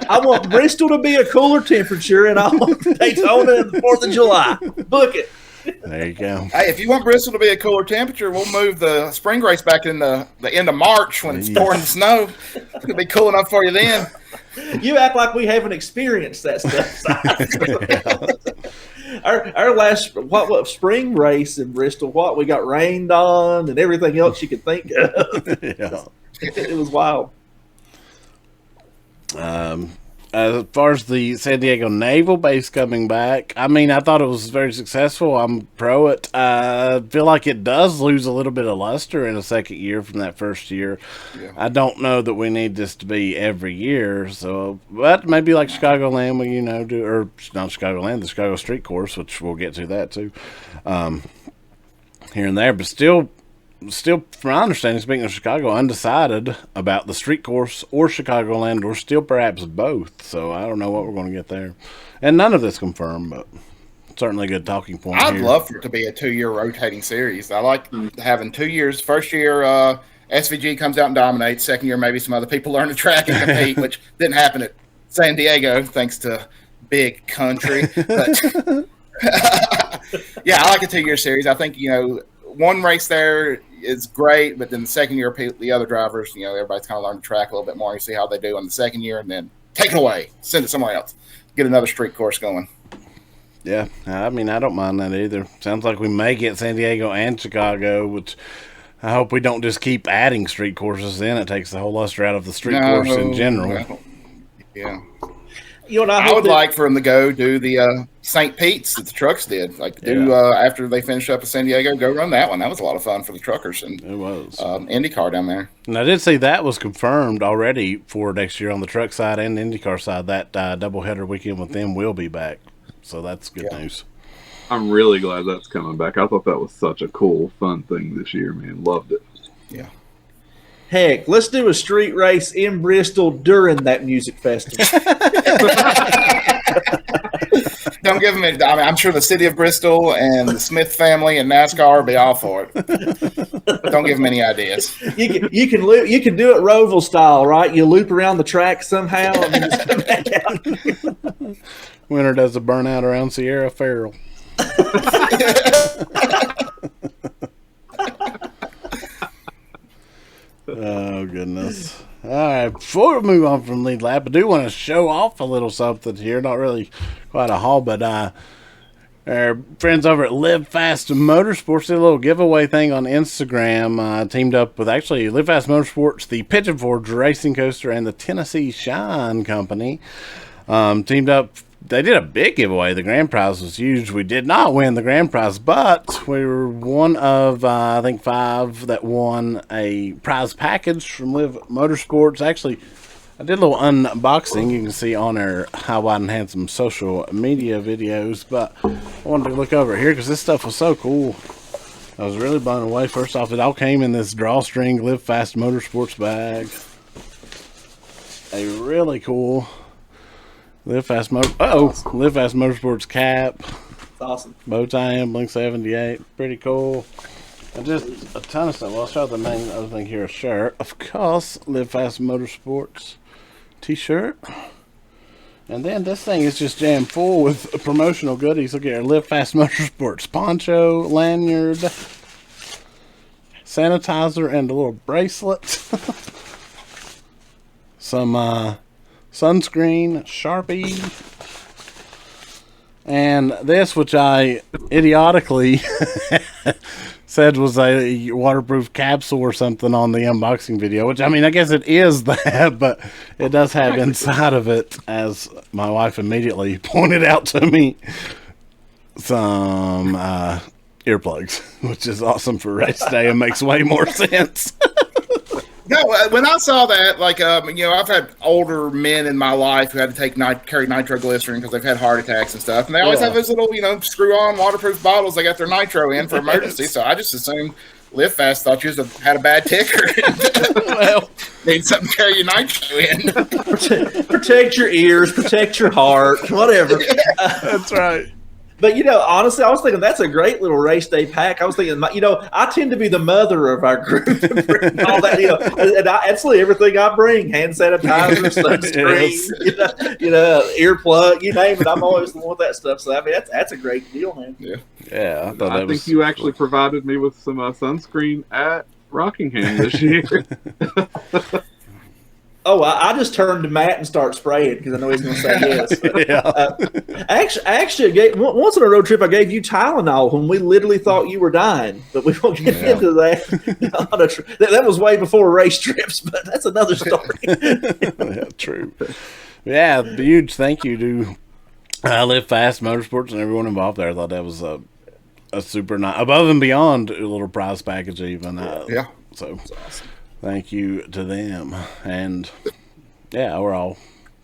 I want Bristol to be a cooler temperature, and I want Daytona in the 4th of July. Book it. There you go. Hey, if you want Bristol to be a cooler temperature, we'll move the spring race back in the end of March when it's pouring snow. It'll be cool enough for you then. You act like we haven't experienced that stuff. Our last what spring race in Bristol, we got rained on and everything else you could think of. It was wild. As far as the San Diego Naval Base coming back, I mean, I thought it was very successful. I'm pro it. I feel like it does lose a little bit of luster in a second year from that first year. Yeah. I don't know that we need this to be every year. So, but maybe like Chicagoland, or not Chicagoland, the Chicago Street Course, which we'll get to that too, here and there. But still, from my understanding, speaking of Chicago, undecided about the street course or Chicagoland, or still perhaps both. So I don't know what we're going to get there. And none of this confirmed, but certainly a good talking point. I'd love for it to be a 2-year rotating series. I like having 2 years. First year, SVG comes out and dominates. Second year, maybe some other people learn the track and compete, which didn't happen at San Diego, thanks to big country. But yeah, I like a 2-year series. I think, one race there is great, but then the second year, the other drivers, everybody's kind of learned the track a little bit more. You see how they do on the second year, and then take it away, send it somewhere else, get another street course going. Yeah, I mean, I don't mind that either. Sounds like we may get San Diego and Chicago, which I hope we don't just keep adding street courses. Then it takes the whole luster out of the street course in general. Yeah. You know, I would like for them to go do the St. Pete's that the trucks did. Like after they finish up at San Diego, go run that one. That was a lot of fun for the truckers and it was IndyCar down there. And I did see that was confirmed already for next year on the truck side and the IndyCar side. That doubleheader weekend with them will be back, so that's good news. I'm really glad that's coming back. I thought that was such a cool, fun thing this year, man. Loved it. Yeah. Heck, let's do a street race in Bristol during that music festival. Don't give them any. I mean, I'm sure the city of Bristol and the Smith family and NASCAR will be all for it. Don't give them any ideas. You can do it Roval style, right? You loop around the track somehow and then just come back out. Winner does a burnout around Sierra Farrell. Oh, goodness. All right, before we move on from lead lap, I do want to show off a little something here. Not really quite a haul, but our friends over at Live Fast Motorsports did a little giveaway thing on Instagram. Teamed up with actually Live Fast Motorsports, the Pigeon Forge Racing Coaster, and the Tennessee Shine Company. Teamed up. They did a big giveaway. The grand prize was huge. We did not win the grand prize, but we were one of, I think, 5 that won a prize package from Live Motorsports. Actually, I did a little unboxing. You can see on our High, Wide, and Handsome social media videos, but I wanted to look over here because this stuff was so cool. I was really blown away. First off, it all came in this drawstring Live Fast Motorsports bag. A really cool Live Fast Motorsports cap. That's awesome. Bow tie in Blink 78. Pretty cool. And just a ton of stuff. Well, I'll show the main other thing here. A shirt. Of course, Live Fast Motorsports t-shirt. And then this thing is just jammed full with promotional goodies. Look here. Live Fast Motorsports poncho, lanyard, sanitizer, and a little bracelet. Some sunscreen, Sharpie, and this, which I idiotically said was a waterproof capsule or something on the unboxing video, which, I mean, I guess it is that, but it does have inside of it, as my wife immediately pointed out to me, some earplugs, which is awesome for race day and makes way more sense. No, when I saw that, like, I've had older men in my life who had to carry nitroglycerin because they've had heart attacks and stuff, and they always have those little, screw-on waterproof bottles they got their nitro in for emergency. So I just assumed Live Fast thought you had a bad ticker. Well, need something to carry your nitro in. Protect your ears, protect your heart, whatever. That's right. But, honestly, I was thinking that's a great little race day pack. I was thinking, I tend to be the mother of our group. All that, and absolutely everything I bring, hand sanitizer, sunscreen, earplug, you name it. I'm always the one with that stuff. So, I mean, that's a great deal, man. Yeah. I think you actually provided me with some sunscreen at Rockingham this year. Oh, I just turned to Matt and start spraying because I know he's going to say yes. Actually, once on a road trip, I gave you Tylenol when we literally thought you were dying. But we won't get into that. That was way before race trips, but that's another story. Yeah, true. Yeah, huge thank you to Live Fast Motorsports and everyone involved there. I thought that was a super nice, above and beyond a little prize package even. So awesome. Thank you to them. And, we're all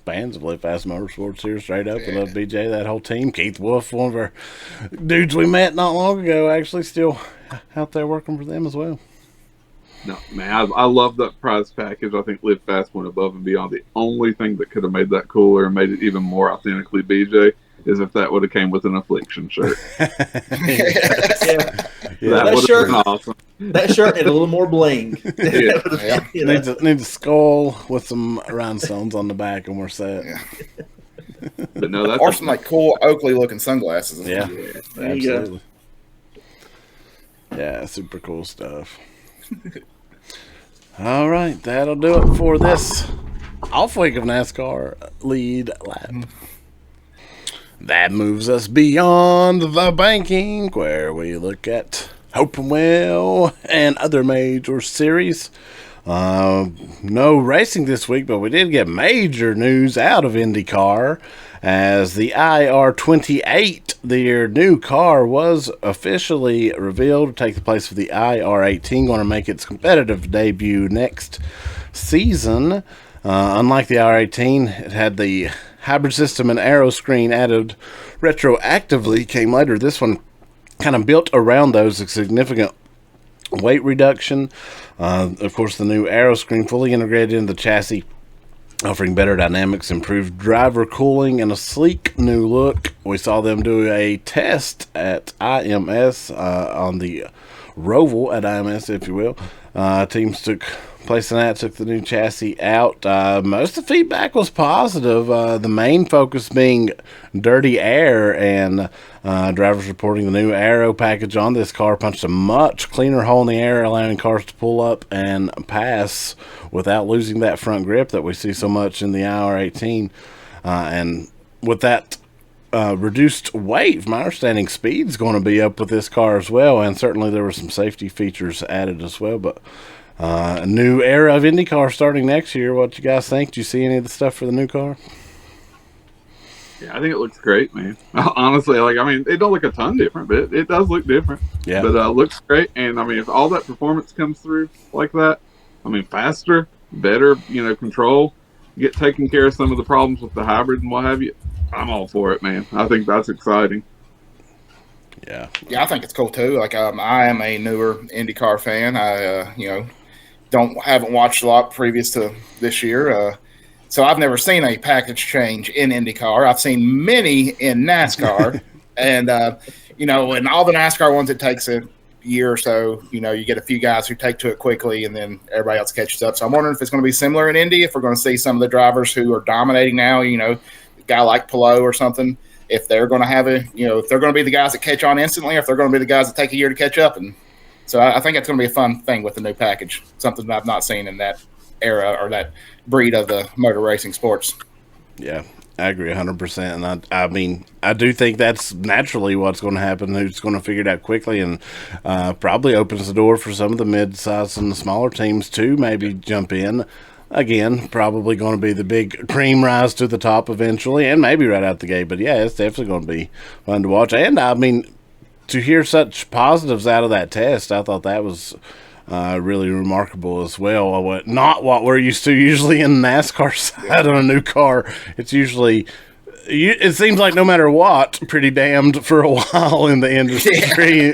fans of Live Fast Motorsports here, straight up. We love BJ, that whole team. Keith Wolf, one of our dudes we met not long ago, actually still out there working for them as well. No, man, I love that prize package. I think Live Fast went above and beyond. The only thing that could have made that cooler and made it even more authentically BJ is if that would have came with an Affliction shirt. That shirt, awesome. That shirt had a little more bling. Needs a skull with some rhinestones on the back, and we're set. But no, that's or some cool Oakley looking sunglasses. Yeah, absolutely. Yeah, super cool stuff. All right, that'll do it for this off week of NASCAR lead lap. That moves us beyond the banking, where we look at Open Wheel and other major series. No racing this week, but we did get major news out of IndyCar as the IR28, their new car, was officially revealed to take the place of the IR18, going to make its competitive debut next season. Unlike the IR18, it had the hybrid system and aero screen added retroactively, came later. This one kind of built around those, a significant weight reduction. Of course, the new aero screen fully integrated into the chassis, offering better dynamics, improved driver cooling, and a sleek new look. We saw them do a test at IMS, on the Roval at IMS, if you will. Teams took place in that, took the new chassis out. Most of the feedback was positive, the main focus being dirty air, and drivers reporting the new aero package on this car punched a much cleaner hole in the air, allowing cars to pull up and pass without losing that front grip that we see so much in the IR18. And with that reduced weight, from my understanding, speed's going to be up with this car as well, and certainly there were some safety features added as well. But a new era of IndyCar starting next year. What you guys think? Do you see any of the stuff for the new car? Yeah, I think it looks great, man. Honestly, it don't look a ton different, but it does look different. Yeah. But it looks great, and if all that performance comes through like that, faster, better, control, get taking care of some of the problems with the hybrid and what have you, I'm all for it, man. I think that's exciting. Yeah. Yeah, I think it's cool too. I am a newer IndyCar fan. I haven't watched a lot previous to this year. So I've never seen a package change in IndyCar. I've seen many in NASCAR, and in all the NASCAR ones, it takes a year or so. You get a few guys who take to it quickly, and then everybody else catches up. So I'm wondering if it's going to be similar in Indy. If we're going to see some of the drivers who are dominating now, a guy like Pillow or something, if they're going to have if they're going to be the guys that catch on instantly, or if they're going to be the guys that take a year to catch up. And so I think it's going to be a fun thing with the new package, something that I've not seen in that era or that breed of the motor racing sports. Yeah, I agree 100%. And I do think that's naturally what's going to happen. Who's going to figure it out quickly, and probably opens the door for some of the mid-size and the smaller teams to maybe jump in. Again, probably going to be the big cream rise to the top eventually, and maybe right out the gate. But yeah, it's definitely going to be fun to watch. And to hear such positives out of that test, I thought that was really remarkable as well. Not what we're used to usually in the NASCAR side on a new car. It's usually, it seems like no matter what, pretty damned for a while in the industry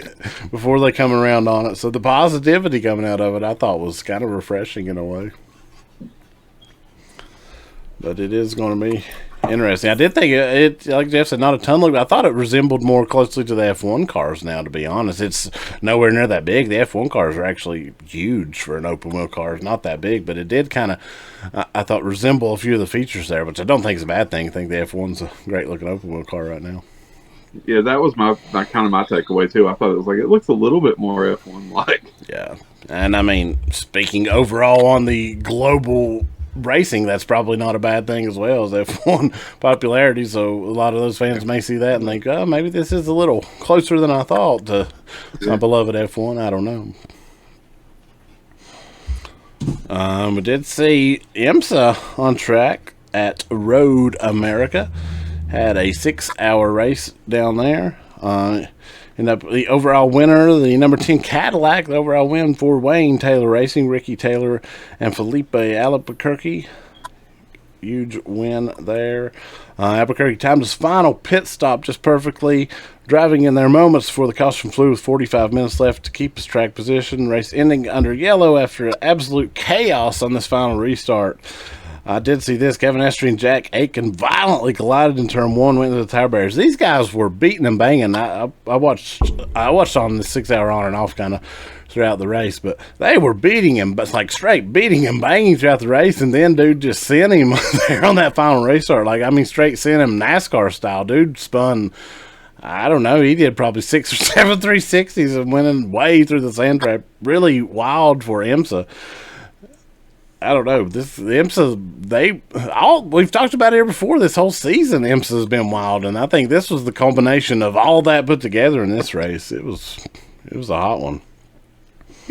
before they come around on it. So the positivity coming out of it, I thought was kind of refreshing in a way. But it is going to be interesting. I did think it, like Jeff said, not a ton look. I thought it resembled more closely to the F1 cars now, to be honest. It's nowhere near that big. The F1 cars are actually huge for an open wheel car. It's not that big, but it did kind of, I thought, resemble a few of the features there, which I don't think is a bad thing. I think the F1's a great looking open wheel car right now. Yeah, that was my takeaway too. I thought it looks a little bit more F1 like. Yeah. And speaking overall on the global racing, that's probably not a bad thing as well as F1 popularity. So a lot of those fans may see that and think, oh, maybe this is a little closer than I thought to my beloved F1. I don't know. We did see IMSA on track at Road America. Had a 6-hour race down there. Ended up the overall winner, the number 10 Cadillac, the overall win for Wayne Taylor Racing, Ricky Taylor and Felipe Albuquerque. Huge win there. Albuquerque timed his final pit stop just perfectly, driving in their moments before the caution flew with 45 minutes left to keep his track position. Race ending under yellow after absolute chaos on this final restart. I did see this. Kevin Estre and Jack Aiken violently collided in turn one, went into the tire barriers. These guys were beating and banging. I watched on the 6-hour on and off kind of throughout the race, but they were beating him, but like straight beating and banging throughout the race. And then dude just sent him there on that final restart. Straight sent him NASCAR style. Dude spun, I don't know, he did probably 6 or 7 360s and went way through the sand trap. Really wild for IMSA. I don't know. The IMSA, we've talked about it here before. This whole season, IMSA has been wild, and I think this was the culmination of all that put together in this race. It was a hot one.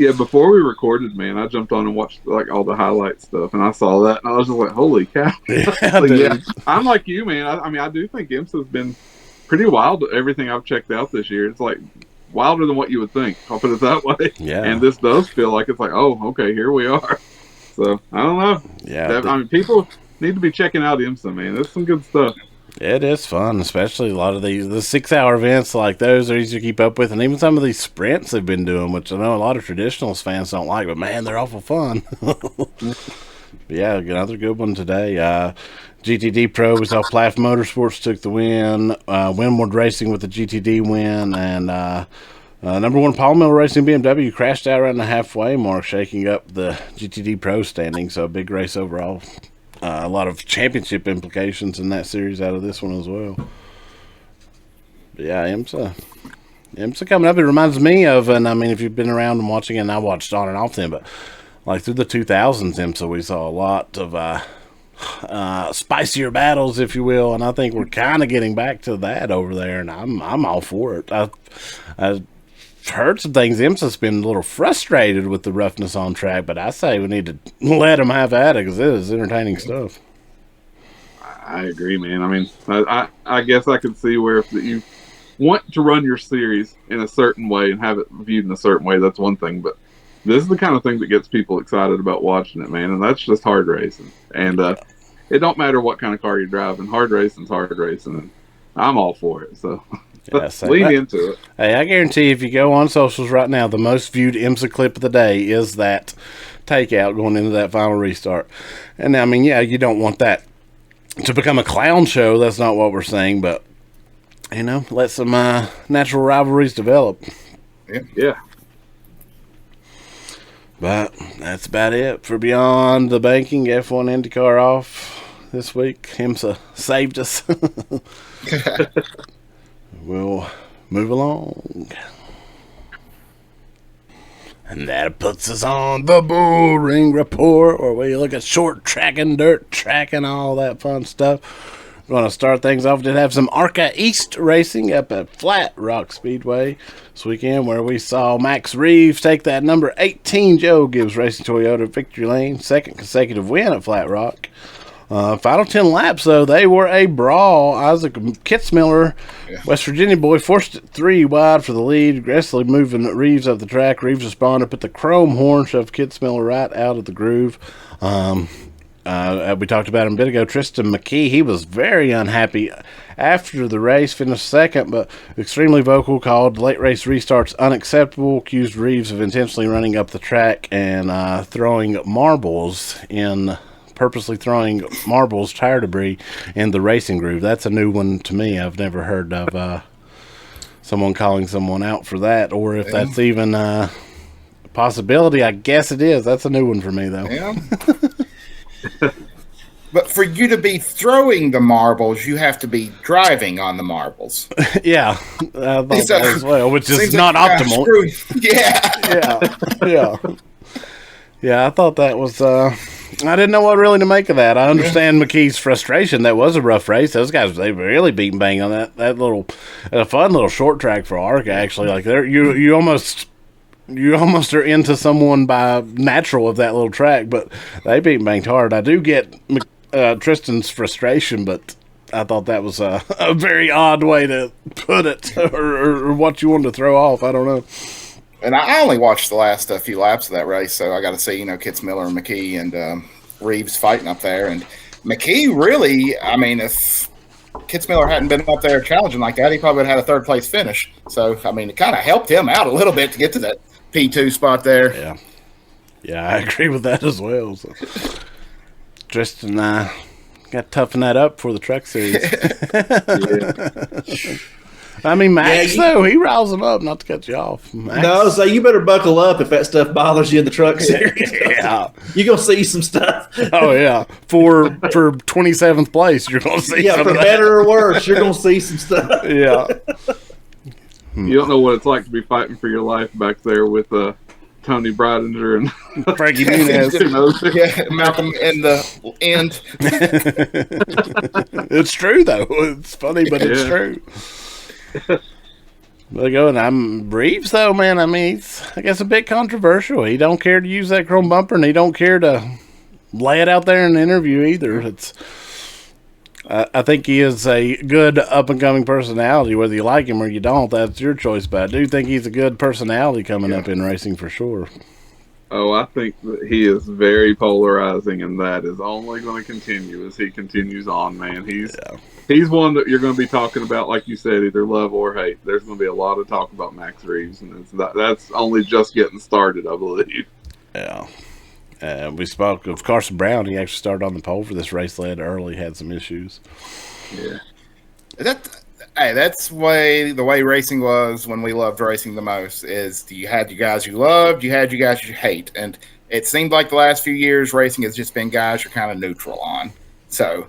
Yeah, before we recorded, man, I jumped on and watched like all the highlight stuff, and I saw that, and I was just like, "Holy cow!" Yeah, I'm like you, man. I mean, I do think IMSA's been pretty wild. Everything I've checked out this year, it's like wilder than what you would think. I'll put it that way. Yeah. And this does feel like it's like, oh, okay, here we are. So I don't know. Yeah. I mean, people need to be checking out IMSA, man. There's some good stuff. It is fun, especially a lot of the 6-hour events like those are easy to keep up with, and even some of these sprints they've been doing, which I know a lot of traditionalist fans don't like, but man, they're awful fun. Yeah, another good one today. GTD Pro, we saw Plath Motorsports took the win, Winward Racing with the GTD win, and number one Paul Miller Racing BMW crashed out around the halfway mark, shaking up the GTD Pro standing, so a big race overall. A lot of championship implications in that series out of this one as well. But yeah, IMSA coming up. It reminds me of, and I mean, if you've been around and watching it, and I watched on and off then, but like through the 2000s IMSA, we saw a lot of spicier battles, if you will, and I think we're kind of getting back to that over there, and I'm all for it. I heard some things. IMSA's been a little frustrated with the roughness on track, but I say we need to let them have at it because it is entertaining stuff. I agree, man. I mean, I guess I could see where if you want to run your series in a certain way and have it viewed in a certain way, that's one thing, but this is the kind of thing that gets people excited about watching it, man, and that's just hard racing. And it don't matter what kind of car you're driving. Hard racing's hard racing, and I'm all for it, so... lean into it. Hey, I guarantee if you go on socials right now, the most viewed IMSA clip of the day is that takeout going into that final restart. And I mean, yeah, you don't want that to become a clown show. That's not what we're saying, but you know, let some natural rivalries develop. Yeah. But that's about it for Beyond the Banking. F1 IndyCar off this week. IMSA saved us. We'll move along. And that puts us on the Bull Ring Report, where we look at short track and dirt track and all that fun stuff. We're going to start things off. Did have some ARCA East racing up at Flat Rock Speedway this weekend, where we saw Max Reeves take that number 18 Joe Gibbs Racing Toyota victory lane, second consecutive win at Flat Rock. Final 10 laps, though, they were a brawl. Isaac Kitzmiller, West Virginia boy, forced it 3 wide for the lead, aggressively moving Reeves up the track. Reeves responded, put the chrome horn, shoved Kitzmiller right out of the groove. We talked about him a bit ago. Tristan McKee, he was very unhappy after the race, finished second, but extremely vocal, called late race restarts unacceptable, accused Reeves of intentionally running up the track and purposely throwing marbles, tire debris, in the racing groove. That's a new one to me. I've never heard of someone calling someone out for that, or if that's even a possibility. I guess it is. That's a new one for me, though. Yeah. But for you to be throwing the marbles, you have to be driving on the marbles. Yeah, I thought that as well, which is not optimal. Yeah, I thought that was... I didn't know what really to make of that. I understand McKee's frustration. That was a rough race. Those guys, they really beat and bang on that little, a fun little short track for ARCA, actually. Like, you almost are into someone by natural of that little track, but they beat and banged hard. I do get Tristan's frustration, but I thought that was a very odd way to put it, or what you wanted to throw off. I don't know. And I only watched the last few laps of that race, so I got to see, Kitzmiller and McKee and Reeves fighting up there. And McKee really, I mean, if Kitzmiller hadn't been up there challenging like that, he probably would have had a third-place finish. So, I mean, it kind of helped him out a little bit to get to that P2 spot there. Yeah, I agree with that as well. So. Tristan got to toughen that up for the truck series. I mean, Max, though, he riles him up, not to cut you off. Max. No, so you better buckle up if that stuff bothers you in the truck series. Yeah. You're going to see some stuff. Oh, yeah. For 27th place, you're going to see some for better or worse, you're going to see some stuff. Yeah. You don't know what it's like to be fighting for your life back there with Tony Breidinger and Frankie Muniz. Malcolm in the end. It's true, though. It's funny, but it's true. But going, Reeves though, man. I mean, he's, I guess, a bit controversial. He don't care to use that chrome bumper, and he don't care to lay it out there in an interview either. It's, I think he is a good up and coming personality. Whether you like him or you don't, that's your choice. But I do think he's a good personality coming up in racing for sure. Oh, I think that he is very polarizing, and that is only going to continue as he continues on, man. He's one that you're going to be talking about, like you said, either love or hate. There's going to be a lot of talk about Max Reeves, and that's only just getting started, I believe. Yeah. We spoke of Carson Brown. He actually started on the pole for this race, led early, had some issues. Yeah. That's the way racing was when we loved racing the most. Is you had you guys you loved, you had you guys you hate, and it seemed like the last few years racing has just been guys you're kind of neutral on. So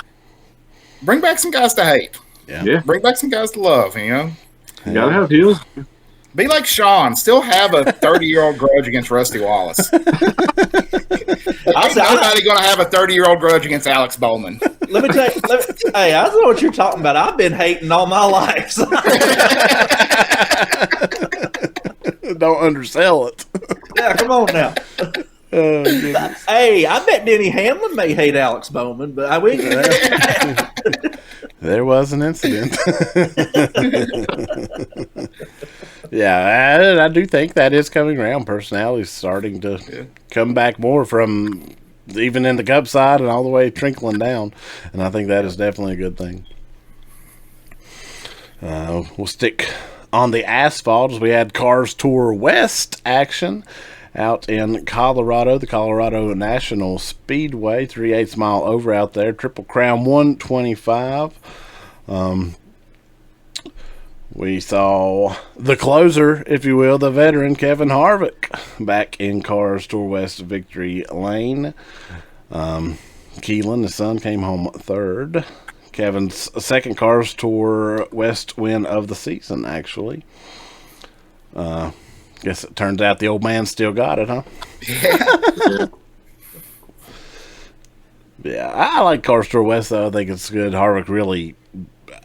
bring back some guys to hate. Yeah. Bring back some guys to love. You gotta have heels. Be like Shawn. Still have a 30-year-old grudge against Rusty Wallace. Ain't nobody going to have a 30-year-old grudge against Alex Bowman. Let me tell you. Hey, I know what you're talking about. I've been hating all my life. So. Don't undersell it. Yeah, come on now. Hey, I bet Denny Hamlin may hate Alex Bowman, but I will. There was an incident. Yeah, I do think that is coming around. Personality is starting to come back more from even in the Cup side and all the way trickling down. And I think that is definitely a good thing. We'll stick on the asphalt as we had Cars Tour West action out in Colorado, the Colorado National Speedway, 3/8 mile over out there, Triple Crown 125. We saw the closer, if you will, the veteran Kevin Harvick back in Cars Tour West victory lane. Keelan, the son, came home third. Kevin's second Cars Tour West win of the season, actually. Guess it turns out the old man still got it, huh? Yeah. Yeah, I like Cars Tour West, though. I think it's good. Harvick really,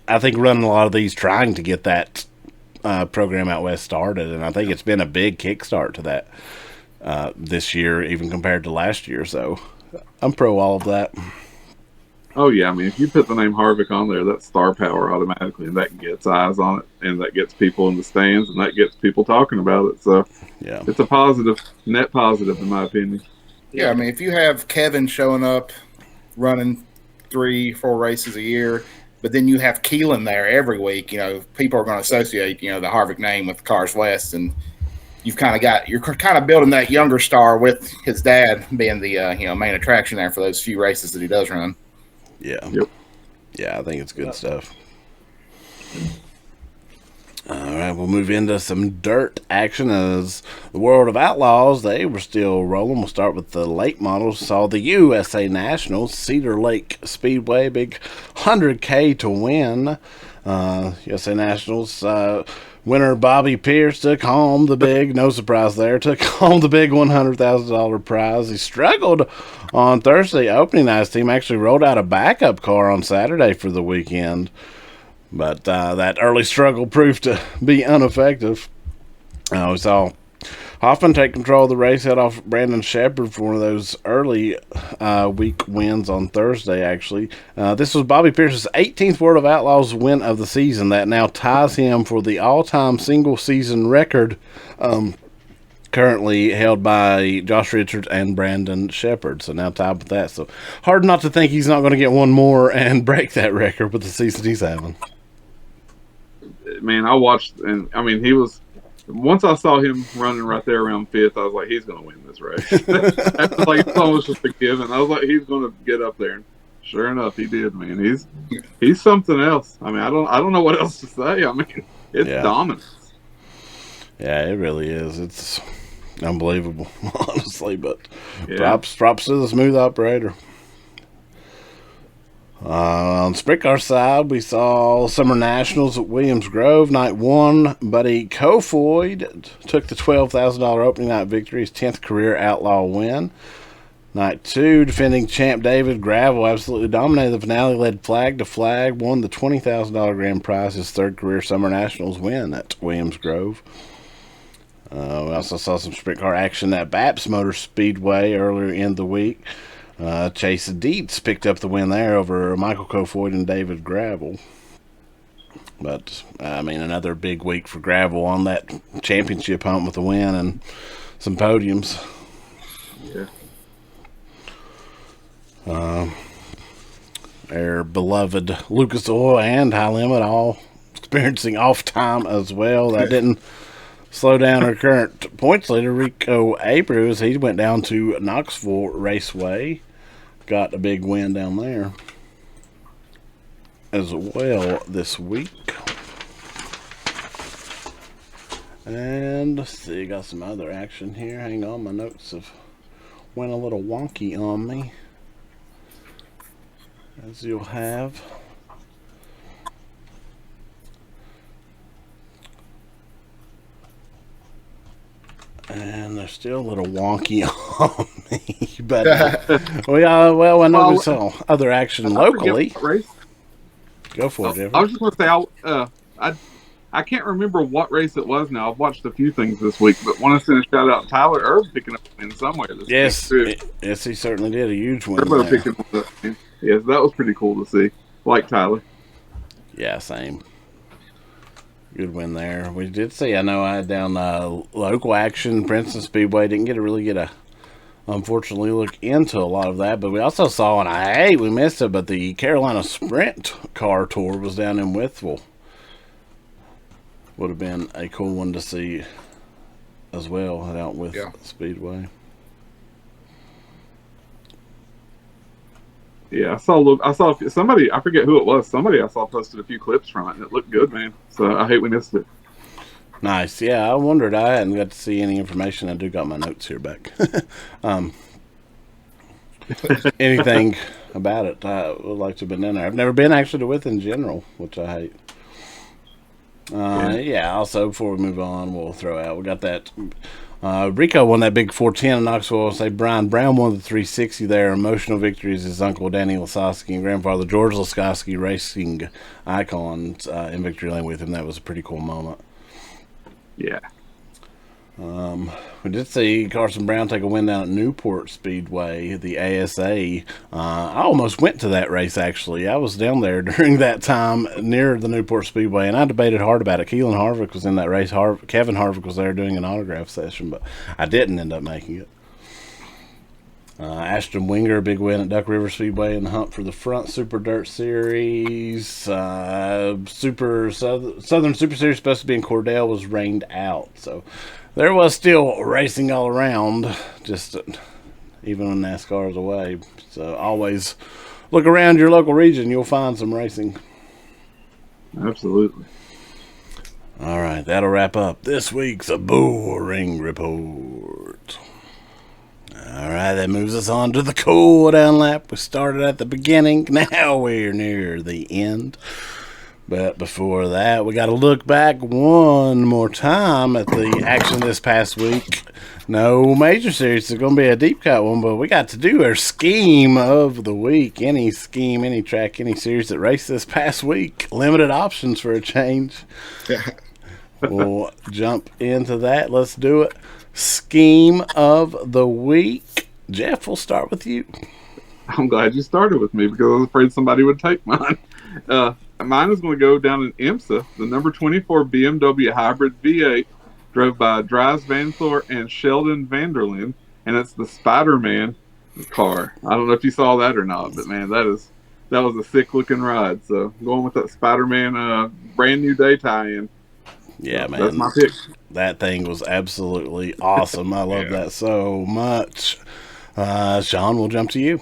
I think, running a lot of these trying to get that program out west started, and I think it's been a big kickstart to that this year, even compared to last year. So I'm pro all of that. Oh, yeah. I mean, if you put the name Harvick on there, that's star power automatically, and that gets eyes on it, and that gets people in the stands, and that gets people talking about it. So yeah, it's a positive, net positive, in my opinion. Yeah, I mean, if you have Kevin showing up, running 3-4 races a year, but then you have Keelan there every week, people are going to associate, the Harvick name with Cars West, and you're kind of building that younger star with his dad being the, main attraction there for those few races that he does run. Yeah. Yep. Yeah, I think it's good stuff. All right, we'll move into some dirt action as the World of Outlaws, they were still rolling. We'll start with the late models. Saw the USA Nationals, Cedar Lake Speedway, big 100K to win. USA Nationals winner Bobby Pierce took home the big, no surprise there, took home the big $100,000 prize. He struggled on Thursday opening night. His team actually rolled out a backup car on Saturday for the weekend. But that early struggle proved to be ineffective. We saw Hoffman take control of the race, head off Brandon Shepard for one of those early week wins on Thursday, actually. This was Bobby Pierce's 18th World of Outlaws win of the season. That now ties him for the all-time single-season record, currently held by Josh Richards and Brandon Shepard. So now tied with that. So hard not to think he's not going to get one more and break that record with the season he's having. Man, I watched, and I mean, he was, once I saw him running right there around fifth, I was like, he's going to win this race. That's like, it's almost just a given. I was like, he's going to get up there. And sure enough, he did, man. He's something else. I mean, I don't know what else to say. I mean, it's dominance. Yeah, it really is. It's unbelievable, honestly, but props to the smooth operator. On Sprint Car side, we saw Summer Nationals at Williams Grove, night one. Buddy Kofoid took the $12,000 opening night victory, his 10th career Outlaw win. Night 2, defending champ David Gravel absolutely dominated the finale, led flag to flag, won the $20,000 grand prize, his third career Summer Nationals win at Williams Grove. We also saw some sprint car action at Baps Motor Speedway earlier in the week. Chase Dietz picked up the win there over Michael Kofoid and David Gravel. But, another big week for Gravel on that championship hunt with a win and some podiums. Yeah. Their beloved Lucas Oil and High Limit all experiencing off time as well. That didn't slow down our current points leader, Rico Abreu. He went down to Knoxville Raceway. Got a big win down there as well this week. And let's see, got some other action here. Hang on, my notes have went a little wonky on me, as you'll have. And they're still a little wonky on me, but I know we saw other action locally. Go for it, Jeff. I was just going to say, I can't remember what race it was now. I've watched a few things this week, but want to send a shout out to Tyler Erb picking up a win somewhere this week. Yes, he certainly did. A huge win. Everybody picking up. Yes, that was pretty cool to see. Like Tyler. Yeah, same. Good win there. We did see, I know I had down local action, Princeton Speedway. Didn't unfortunately look into a lot of that, but we also saw, and we missed it, but the Carolina Sprint Car Tour was down in Withville. Would have been a cool one to see as well out with Speedway. Yeah, I saw somebody, I forget who it was. Somebody I saw posted a few clips from it, and it looked good, man. So I hate we missed it. Nice. Yeah, I wondered. I hadn't got to see any information. I do got my notes here back. Anything about it, I would like to have been in there. I've never been actually to With in general, which I hate. Also, before we move on, we'll throw out, we got that Rico won that big 410 in Knoxville. I'll say Brian Brown won the 360 there. Emotional victories. His uncle Danny Lasowski and grandfather George Lasowski, racing icons, in victory lane with him. That was a pretty cool moment. Yeah. We did see Carson Brown take a win down at Newport Speedway, the ASA. I almost went to that race, actually. I was down there during that time near the Newport Speedway, and I debated hard about it. Keelan Harvick was in that race. Kevin Harvick was there doing an autograph session, but I didn't end up making it. Ashton Winger, big win at Duck River Speedway in the hunt for the front Super Dirt Series. Southern Super Series supposed to be in Cordell was rained out, so there was still racing all around, just even when NASCAR is away. So always look around your local region, you'll find some racing. Absolutely. All right, that'll wrap up this week's Boring Report. All right, that moves us on to the cool down lap. We started at the beginning. Now we're near the end. But before that, we got to look back one more time at the action this past week. No major series. It's going to be a deep cut one, but we got to do our scheme of the week. Any scheme, any track, any series that raced this past week. Limited options for a change. We'll jump into that. Let's do it. Scheme of the week. Jeff, we'll start with you. I'm glad you started with me because I was afraid somebody would take mine. Mine is going to go down in IMSA, the number 24 BMW Hybrid V8, drove by Dries Vanthor and Sheldon Vanderlyn, and it's the Spider-Man car. I don't know if you saw that or not, but man, that was a sick-looking ride. So I'm going with that Spider-Man brand new day tie-in. Yeah, man. That's my pick. That thing was absolutely awesome. I love that so much. Shawn, we'll jump to you.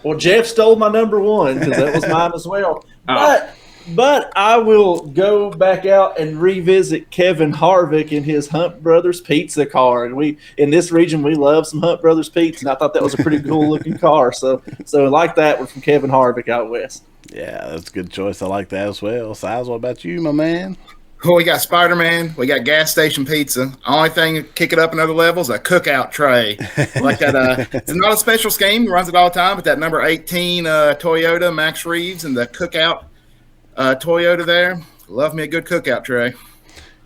Well, Jeff stole my number one because that was mine as well. But I will go back out and revisit Kevin Harvick in his Hunt Brothers Pizza car. And we in this region we love some Hunt Brothers Pizza, and I thought that was a pretty cool looking car. So like that, we're from Kevin Harvick out west. Yeah, that's a good choice. I like that as well. Size, what about you, my man? Oh, we got Spider-Man. We got gas station pizza. Only thing to kick it up another level is a cookout tray. Like that. It's not a special scheme. He runs it all the time. But that number 18 Toyota Max Reeves and the cookout Toyota there. Love me a good cookout tray.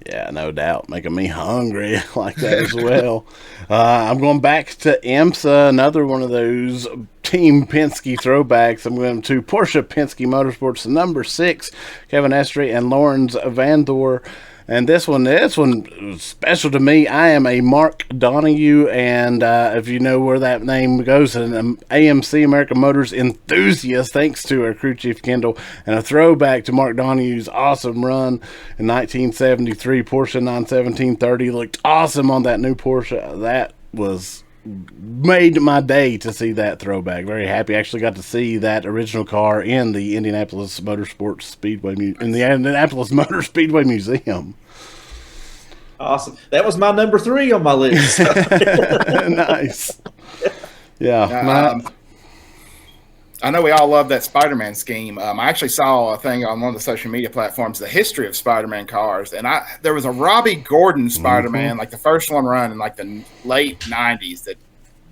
Yeah, no doubt. Making me hungry like that as well. I'm going back to IMSA, another one of those Team Penske throwbacks. I'm going to Porsche Penske Motorsports, the number 6, Kevin Estrie and Lawrence Vandor. And this one is special to me. I am a Mark Donohue, and if you know where that name goes, an AMC American Motors enthusiast, thanks to our crew chief Kendall, and a throwback to Mark Donohue's awesome run in 1973 Porsche 917-30. Looked awesome on that new Porsche. That made my day to see that throwback. Very happy. Actually got to see that original car in the Indianapolis Motor Museum. Awesome. That was my number 3 on my list. Nice. Yeah. I know we all love that Spider-Man scheme. I actually saw a thing on one of the social media platforms, the history of Spider-Man cars, and there was a Robbie Gordon Spider-Man, like the first one run in like the late 90s, that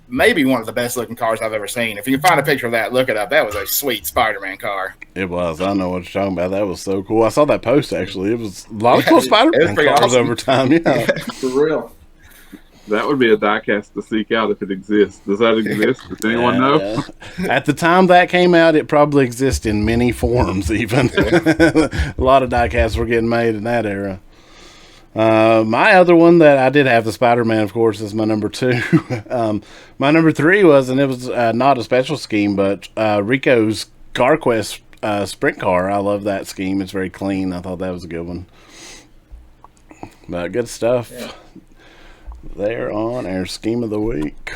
may be one of the best looking cars I've ever seen. If you can find a picture of that, look it up. That was a sweet Spider-Man car. It was. I know what you're talking about. That was so cool. I saw that post, actually. It was a lot of cool Spider-Man cars awesome. Over time. Yeah. For real. That would be a diecast to seek out if it exists. Does that exist? Does anyone know? At the time that came out, it probably exists in many forms, even. A lot of diecasts were getting made in that era. My other one that I did have, the Spider-Man, of course, is my number 2. My number 3 was, and it was not a special scheme, but Rico's CarQuest sprint car. I love that scheme. It's very clean. I thought that was a good one. But good stuff. Yeah. There on our scheme of the week.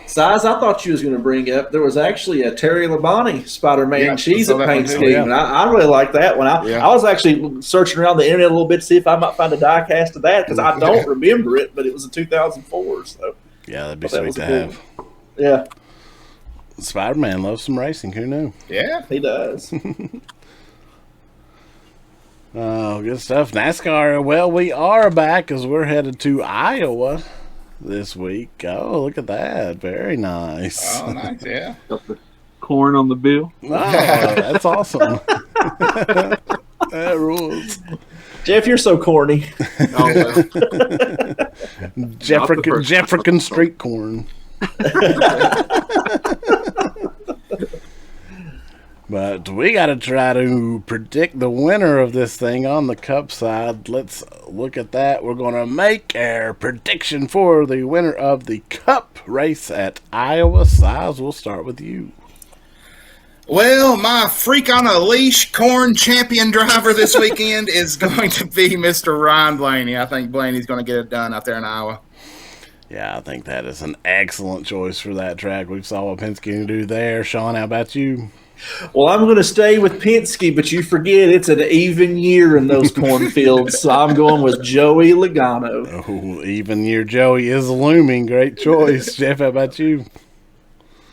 Size, I thought you was going to bring up, there was actually a Terry Labonte Spider-Man cheese and paint scheme, and I really like that one. I was actually searching around the internet a little bit to see if I might find a die-cast of that, because I don't remember it, but it was a 2004. So yeah, that'd be sweet to have. Yeah. Spider-Man loves some racing. Who knew? Yeah, he does. Oh, good stuff. NASCAR, well, we are back as we're headed to Iowa this week. Oh, look at that. Very nice. Oh, nice, yeah. Got the corn on the bill. Oh, that's awesome. That rules. Jeff, you're so corny. Oh, well. Jeffrican street corn. But we got to try to predict the winner of this thing on the Cup side. Let's look at that. We're going to make our prediction for the winner of the Cup race at Iowa. Size, we'll start with you. Well, my freak on a leash corn champion driver this weekend is going to be Mr. Ryan Blaney. I think Blaney's going to get it done out there in Iowa. Yeah, I think that is an excellent choice for that track. We saw what Penske can do there. Shawn, how about you? Well, I'm going to stay with Penske, but you forget it's an even year in those cornfields, so I'm going with Joey Logano. Oh, even year Joey is looming. Great choice. Jeff, how about you?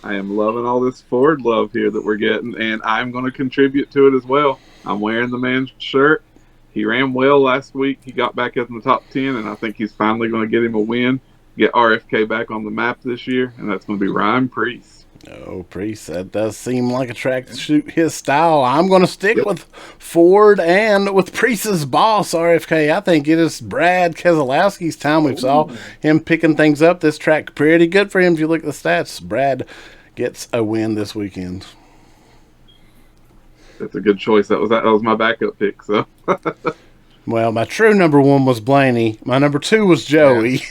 I am loving all this Ford love here that we're getting, and I'm going to contribute to it as well. I'm wearing the man's shirt. He ran well last week. He got back up in the top 10, and I think he's finally going to get him a win, get RFK back on the map this year, and that's going to be Ryan Preece. Oh, Priest, that does seem like a track to suit his style. I'm going to stick with Ford and with Priest's boss, RFK. I think it is Brad Keselowski's time. We saw him picking things up. This track pretty good for him if you look at the stats. Brad gets a win this weekend. That's a good choice. That was my backup pick. So. Well, my true number 1 was Blaney. My number 2 was Joey.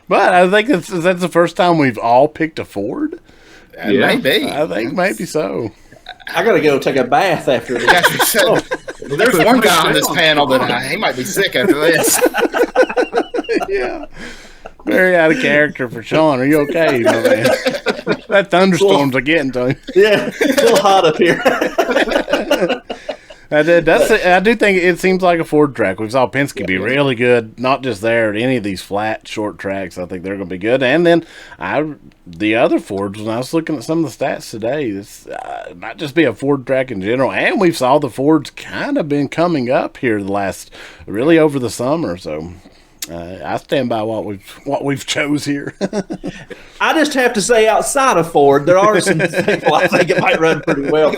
But I think that's the first time we've all picked a Ford. Maybe. I think maybe so. I got to go take a bath after this. Well, there's one guy on this panel that he might be sick after this. Yeah. Very out of character for Shawn. Are you okay, my man? That thunderstorms are getting to you. Yeah, it's a little hot up here. I do think it seems like a Ford track. We saw Penske be really good, not just there at any of these flat, short tracks. I think they're going to be good. And then the other Fords, when I was looking at some of the stats today, this might just be a Ford track in general. And we saw the Fords kind of been coming up here really over the summer. So I stand by what we've chose here. I just have to say, outside of Ford, there are some people I think it might run pretty well.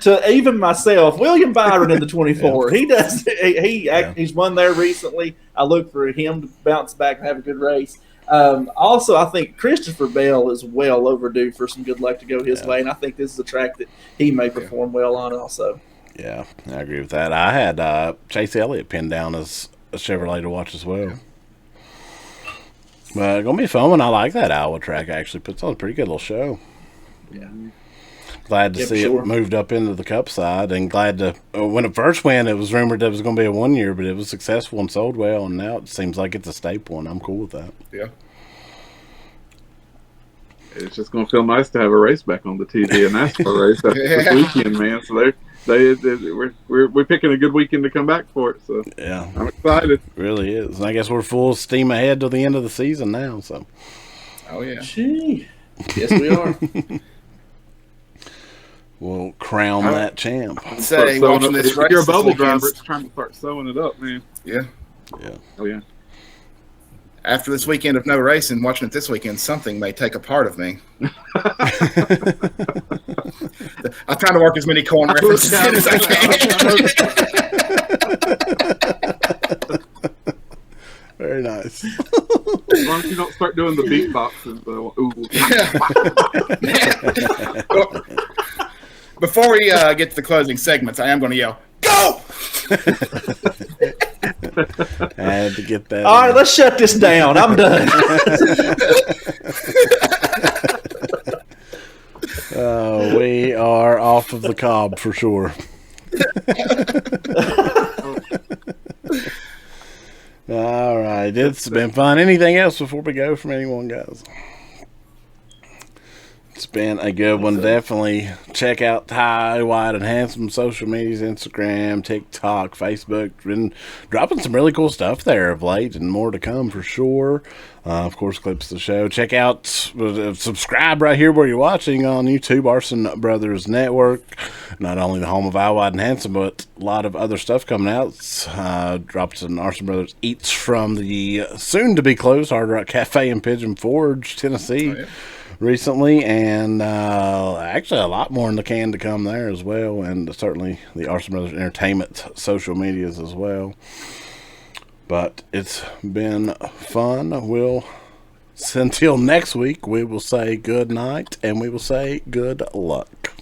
To even myself, William Byron in the 24. He does. He's won there recently. I look for him to bounce back and have a good race. Also, I think Christopher Bell is well overdue for some good luck to go his way, and I think this is a track that he may perform well on also. Yeah, I agree with that. I had Chase Elliott pinned down as a Chevrolet to watch as well. But it's going to be fun when I like that Iowa track. Actually puts on a pretty good little show. Yeah. Glad to see it moved up into the Cup side, and glad to when it first went, it was rumored that it was going to be a 1 year, but it was successful and sold well, and now it seems like it's a staple, and I'm cool with that. Yeah. It's just going to feel nice to have a race back on the TV, a NASCAR race after this weekend, man. So we're picking a good weekend to come back for it. So yeah, I'm excited. It really is. And I guess we're full steam ahead to the end of the season now. So. Oh yeah. Gee. Yes, we are. We'll crown that champ. Say, watching this race, you're a bubble driver. It's trying to start sewing it up, man. Yeah. Yeah. Oh yeah. After this weekend of no racing, watching it this weekend, something may take a part of me. I'm trying to work as many corn references in as I can. Very nice. As long as you don't start doing the beatboxes, though. Before we get to the closing segments, I am going to yell, "Go!" I had to get that. All right, let's shut this down. I'm done. We are off of the cob for sure. All right, it's been fun. Anything else before we go from anyone, guys? It's been a good one. Definitely check out High, Wide, and Handsome social medias, Instagram, TikTok, Facebook. Been dropping some really cool stuff there of late, and more to come for sure. Of course, clips of the show. Check out, subscribe right here where you're watching on YouTube, Arson Brothers Network. Not only the home of High, Wide, and Handsome, but a lot of other stuff coming out. Dropped an Arson Brothers Eats from the soon-to-be closed Hard Rock Cafe in Pigeon Forge, Tennessee. Oh, yeah. Recently, and actually a lot more in the can to come there as well, and certainly the Arson Brothers Entertainment social medias as well. But it's been fun. Until next week, we will say good night, and we will say good luck.